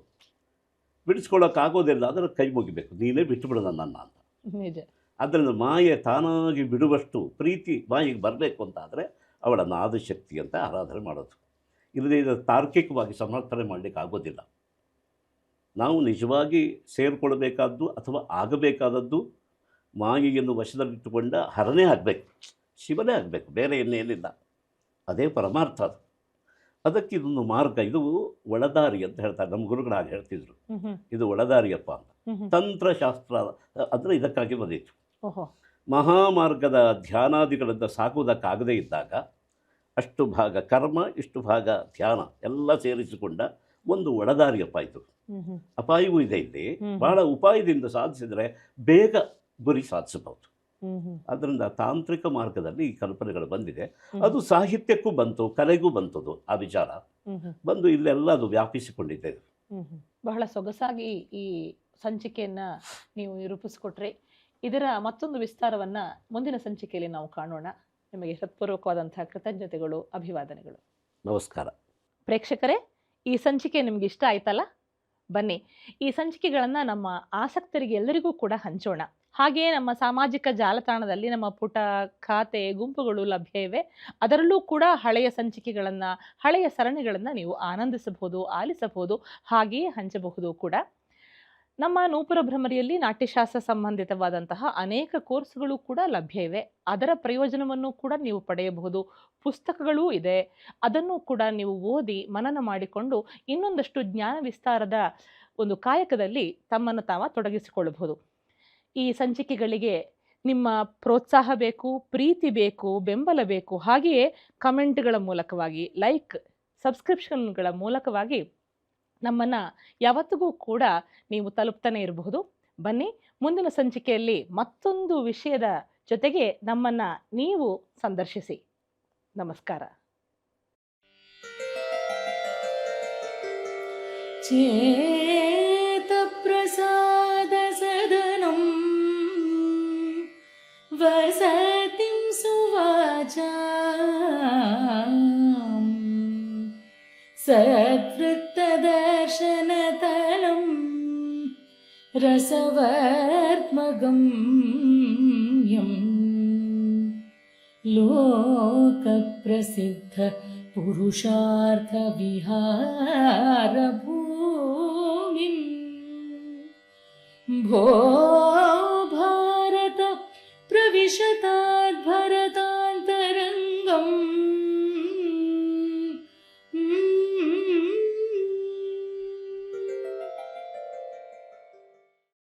ಬಿಡಿಸ್ಕೊಳ್ಳೋಕ್ಕಾಗೋದಿಲ್ಲ ಅಂದರೆ ಕೈ ಮುಗಿಬೇಕು, ನೀನೇ ಬಿಟ್ಟುಬಿಡು ನನ್ನನ್ನು ಅಂತ. ನಿಜ. ಆದ್ದರಿಂದ ಮಾಯೆ ತಾನಾಗಿ ಬಿಡುವಷ್ಟು ಪ್ರೀತಿ ಮಾಯೆಗೆ ಬರಬೇಕು ಅಂತಾದರೆ ಅವಳ ನಾದಶಕ್ತಿ ಅಂತ ಆರಾಧನೆ ಮಾಡೋದು. ಇಲ್ಲದೆ ಇದು ತಾರ್ಕಿಕವಾಗಿ ಸಮರ್ಥನೆ ಮಾಡಲಿಕ್ಕೆ ಆಗೋದಿಲ್ಲ. ನಾವು ನಿಜವಾಗಿ ಸೇರಿಕೊಳ್ಬೇಕಾದ್ದು ಅಥವಾ ಆಗಬೇಕಾದದ್ದು ಮಾಯೆಯನ್ನು ವಶದಲ್ಲಿಟ್ಟುಕೊಂಡ ಹರನೇ ಆಗಬೇಕು, ಶಿವನೇ ಆಗಬೇಕು, ಬೇರೆ ಇನ್ನೇನಿಲ್ಲ. ಅದೇ ಪರಮಾರ್ಥ. ಅದು ಅದಕ್ಕೆ ಇದೊಂದು ಮಾರ್ಗ, ಇದು ಒಳದಾರಿ ಅಂತ ಹೇಳ್ತಾರೆ ನಮ್ಮ ಗುರುಗಳು ಹಾಗೆ ಹೇಳ್ತಿದ್ರು. ಇದು ಒಳದಾರಿಯಪ್ಪ ಅಂತ. ತಂತ್ರಶಾಸ್ತ್ರ ಅಂದರೆ ಇದಕ್ಕಾಗಿ ಬಂದಿತ್ತು. ಮಹಾಮಾರ್ಗದ ಧ್ಯಾನಾದಿಗಳಿಂದ ಸಾಕುವುದಕ್ಕಾಗದೇ ಇದ್ದಾಗ ಅಷ್ಟು ಭಾಗ ಕರ್ಮ, ಇಷ್ಟು ಭಾಗ ಧ್ಯಾನ ಎಲ್ಲ ಸೇರಿಸಿಕೊಂಡ ಒಂದು ಒಳದಾರಿಯಪ್ಪ ಇದು. ಅಪಾಯವೂ ಇದೆ ಇಲ್ಲಿ. ಬಹಳ ಉಪಾಯದಿಂದ ಸಾಧಿಸಿದರೆ ಬೇಗ ಗುರಿ ಸಾಧಿಸಬಹುದು. ಅದರಿಂದ ತಾಂತ್ರಿಕ ಮಾರ್ಗದಲ್ಲಿ ಈ ಕಲ್ಪನೆಗಳು ಬಂದಿದೆ. ಅದು ಸಾಹಿತ್ಯಕ್ಕೂ ಬಂತು, ಕಲೆಗೂ ಬಂತದು. ಆ ವಿಚಾರ ಬಂದು ಇಲ್ಲೆಲ್ಲ ಅದು ವ್ಯಾಪಿಸಿಕೊಂಡಿದೆ. ಬಹಳ ಸೊಗಸಾಗಿ ಈ ಸಂಚಿಕೆಯನ್ನ ನೀವು ನಿರೂಪಿಸಿಕೊಟ್ರಿ. ಇದರ ಮತ್ತೊಂದು ವಿಸ್ತಾರವನ್ನ ಮುಂದಿನ ಸಂಚಿಕೆಯಲ್ಲಿ ನಾವು ಕಾಣೋಣ. ನಿಮಗೆ ಹೃತ್ಪೂರ್ವಕವಾದಂತಹ ಕೃತಜ್ಞತೆಗಳು, ಅಭಿವಾದನೆಗಳು. ನಮಸ್ಕಾರ. ಪ್ರೇಕ್ಷಕರೇ, ಈ ಸಂಚಿಕೆ ನಿಮ್ಗೆ ಇಷ್ಟ ಆಯ್ತಲ್ಲ? ಬನ್ನಿ, ಈ ಸಂಚಿಕೆಗಳನ್ನು ನಮ್ಮ ಆಸಕ್ತರಿಗೆ ಎಲ್ಲರಿಗೂ ಕೂಡ ಹಂಚೋಣ. ಹಾಗೆಯೇ ನಮ್ಮ ಸಾಮಾಜಿಕ ಜಾಲತಾಣದಲ್ಲಿ ನಮ್ಮ ಪುಟ, ಖಾತೆ, ಗುಂಪುಗಳು ಲಭ್ಯ ಇವೆ. ಅದರಲ್ಲೂ ಕೂಡ ಹಳೆಯ ಸಂಚಿಕೆಗಳನ್ನು, ಹಳೆಯ ಸರಣಿಗಳನ್ನು ನೀವು ಆನಂದಿಸಬಹುದು, ಆಲಿಸಬಹುದು, ಹಾಗೆಯೇ ಹಂಚಬಹುದು ಕೂಡ. ನಮ್ಮ ನೂಪುರ ಭ್ರಮರಿಯಲ್ಲಿ ನಾಟ್ಯಶಾಸ್ತ್ರ ಸಂಬಂಧಿತವಾದಂತಹ ಅನೇಕ ಕೋರ್ಸ್ಗಳು ಕೂಡ ಲಭ್ಯ ಇವೆ. ಅದರ ಪ್ರಯೋಜನವನ್ನು ಕೂಡ ನೀವು ಪಡೆಯಬಹುದು. ಪುಸ್ತಕಗಳೂ ಇದೆ, ಅದನ್ನು ಕೂಡ ನೀವು ಓದಿ ಮನನ ಮಾಡಿಕೊಂಡು ಇನ್ನೊಂದಷ್ಟು ಜ್ಞಾನ ವಿಸ್ತಾರದ ಒಂದು ಕಾಯಕದಲ್ಲಿ ತಮ್ಮನ್ನು ತಾವು ತೊಡಗಿಸಿಕೊಳ್ಳಬಹುದು. ಈ ಸಂಚಿಕೆಗಳಿಗೆ ನಿಮ್ಮ ಪ್ರೋತ್ಸಾಹ ಬೇಕು, ಪ್ರೀತಿ ಬೇಕು, ಬೆಂಬಲ ಬೇಕು. ಹಾಗೆಯೇ ಕಮೆಂಟ್ಗಳ ಮೂಲಕವಾಗಿ, ಲೈಕ್, ಸಬ್ಸ್ಕ್ರಿಪ್ಷನ್ಗಳ ಮೂಲಕವಾಗಿ ನಮ್ಮನ್ನು ಯಾವತ್ತಿಗೂ ಕೂಡ ನೀವು ತಲುಪ್ತಾನೆ ಇರಬಹುದು. ಬನ್ನಿ, ಮುಂದಿನ ಸಂಚಿಕೆಯಲ್ಲಿ ಮತ್ತೊಂದು ವಿಷಯದ ಜೊತೆಗೆ ನಮ್ಮನ್ನು ನೀವು ಸಂದರ್ಶಿಸಿ. ನಮಸ್ಕಾರ. ಚೇತ ಪ್ರಸಾದ ಸದನಂ ವಸತಿಂ ಸುವಾಚಾಂ ಸದ್ವೃತ್ತದರ್ಶನತಲಂ ರಸವರ್ತ್ಮಗಮ್ಯಂ ಲೋಕಪ್ರಸಿದ್ಧ ಪುರುಷಾರ್ಥ ವಿಹಾರ ಭೂಮಿಂ ಭೋ